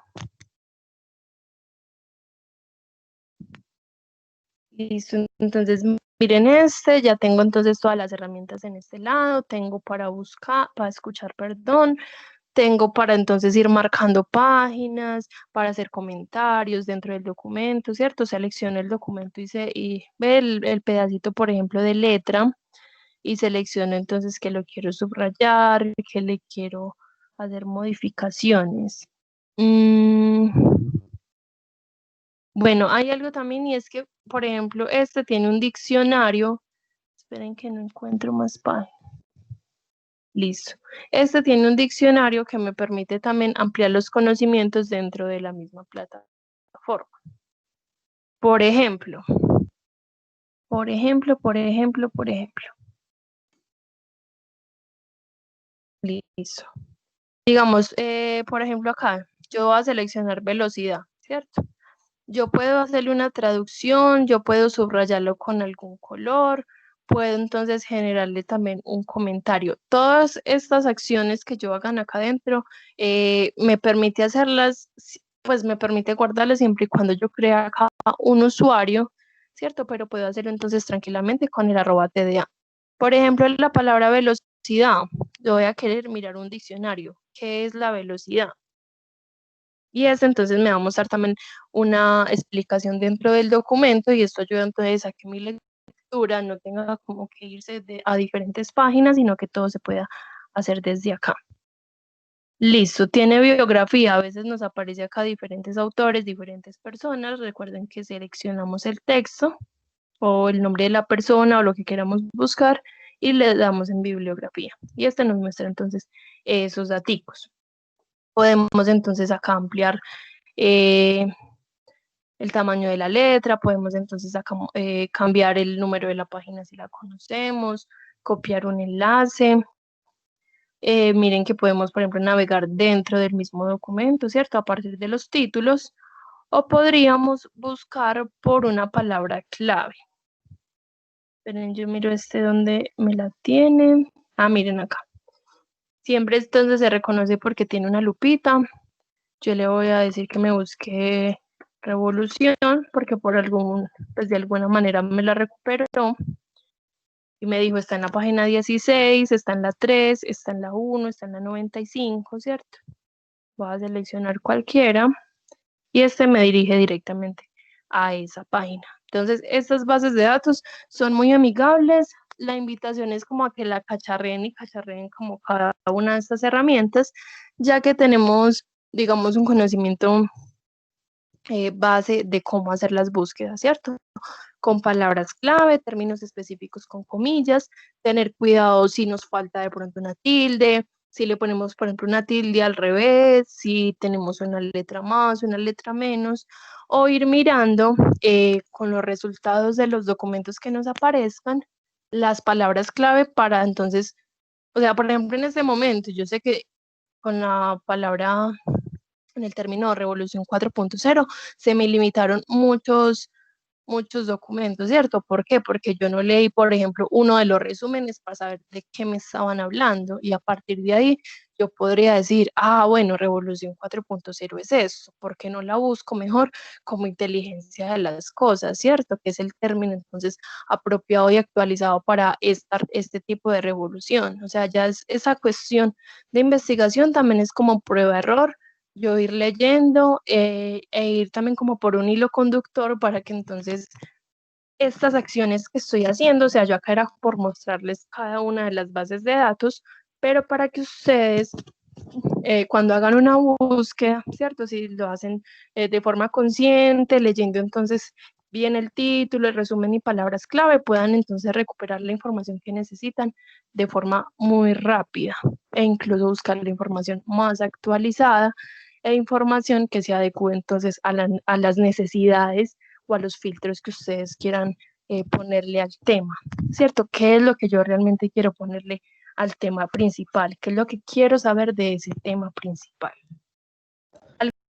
Listo, entonces miren ya tengo entonces todas las herramientas en este lado, tengo para buscar, para escuchar, perdón, tengo para entonces ir marcando páginas, para hacer comentarios dentro del documento, ¿cierto? Selecciono el documento y ve el pedacito, por ejemplo, de letra y selecciono entonces que lo quiero subrayar, que le quiero hacer modificaciones. Bueno, hay algo también y es que, por ejemplo, este tiene un diccionario. Esperen que no encuentro más páginas. Listo. Este tiene un diccionario que me permite también ampliar los conocimientos dentro de la misma plataforma. Por ejemplo. Listo. Digamos, por ejemplo acá, yo voy a seleccionar velocidad, ¿cierto? Yo puedo hacerle una traducción, yo puedo subrayarlo con algún color, puedo entonces generarle también un comentario. Todas estas acciones que yo hagan acá adentro me permite hacerlas, pues me permite guardarlas siempre y cuando yo crea acá un usuario, ¿cierto? Pero puedo hacerlo entonces tranquilamente con el @tda. Por ejemplo, la palabra velocidad, yo voy a querer mirar un diccionario. ¿Qué es la velocidad? Y eso entonces me va a mostrar también una explicación dentro del documento y esto ayuda entonces a que mi lectura no tenga como que irse a diferentes páginas, sino que todo se pueda hacer desde acá. Listo, tiene bibliografía, a veces nos aparece acá diferentes autores, diferentes personas. Recuerden que seleccionamos el texto o el nombre de la persona o lo que queramos buscar y le damos en bibliografía. Y este nos muestra entonces esos datos. Podemos entonces acá ampliar el tamaño de la letra, podemos entonces acá, cambiar el número de la página si la conocemos, copiar un enlace. Miren que podemos, por ejemplo, navegar dentro del mismo documento, ¿cierto? A partir de los títulos, o podríamos buscar por una palabra clave. Esperen, yo miro donde me la tiene. Ah, miren acá. Siempre entonces se reconoce porque tiene una lupita. Yo le voy a decir que me busque revolución, porque pues de alguna manera me la recuperó. Y me dijo, está en la página 16, está en la 3, está en la 1, está en la 95, ¿cierto? Voy a seleccionar cualquiera y me dirige directamente a esa página. Entonces, estas bases de datos son muy amigables. La invitación es como a que la cacharreen y cacharreen como cada una de estas herramientas, ya que tenemos, digamos, un conocimiento base de cómo hacer las búsquedas, ¿cierto? Con palabras clave, términos específicos con comillas, tener cuidado si nos falta de pronto una tilde, si le ponemos, por ejemplo, una tilde al revés, si tenemos una letra más, una letra menos, o ir mirando con los resultados de los documentos que nos aparezcan, las palabras clave para entonces, o sea, por ejemplo, en este momento, yo sé que con la palabra, en el término Revolución 4.0, se me limitaron muchos documentos, ¿cierto? ¿Por qué? Porque yo no leí, por ejemplo, uno de los resúmenes para saber de qué me estaban hablando y a partir de ahí yo podría decir, ah, bueno, Revolución 4.0 es eso, ¿por qué no la busco mejor como inteligencia de las cosas, ¿cierto? Que es el término entonces apropiado y actualizado para este tipo de revolución. O sea, ya es esa cuestión de investigación también es como prueba-error, yo ir leyendo e ir también como por un hilo conductor para que entonces estas acciones que estoy haciendo, o sea, yo acá era por mostrarles cada una de las bases de datos, pero para que ustedes cuando hagan una búsqueda, ¿cierto? Si lo hacen de forma consciente, leyendo entonces bien el título, el resumen y palabras clave, puedan entonces recuperar la información que necesitan de forma muy rápida e incluso buscar la información más actualizada e información que se adecue entonces a las necesidades o a los filtros que ustedes quieran ponerle al tema, ¿cierto? ¿Qué es lo que yo realmente quiero ponerle al tema principal? ¿Qué es lo que quiero saber de ese tema principal?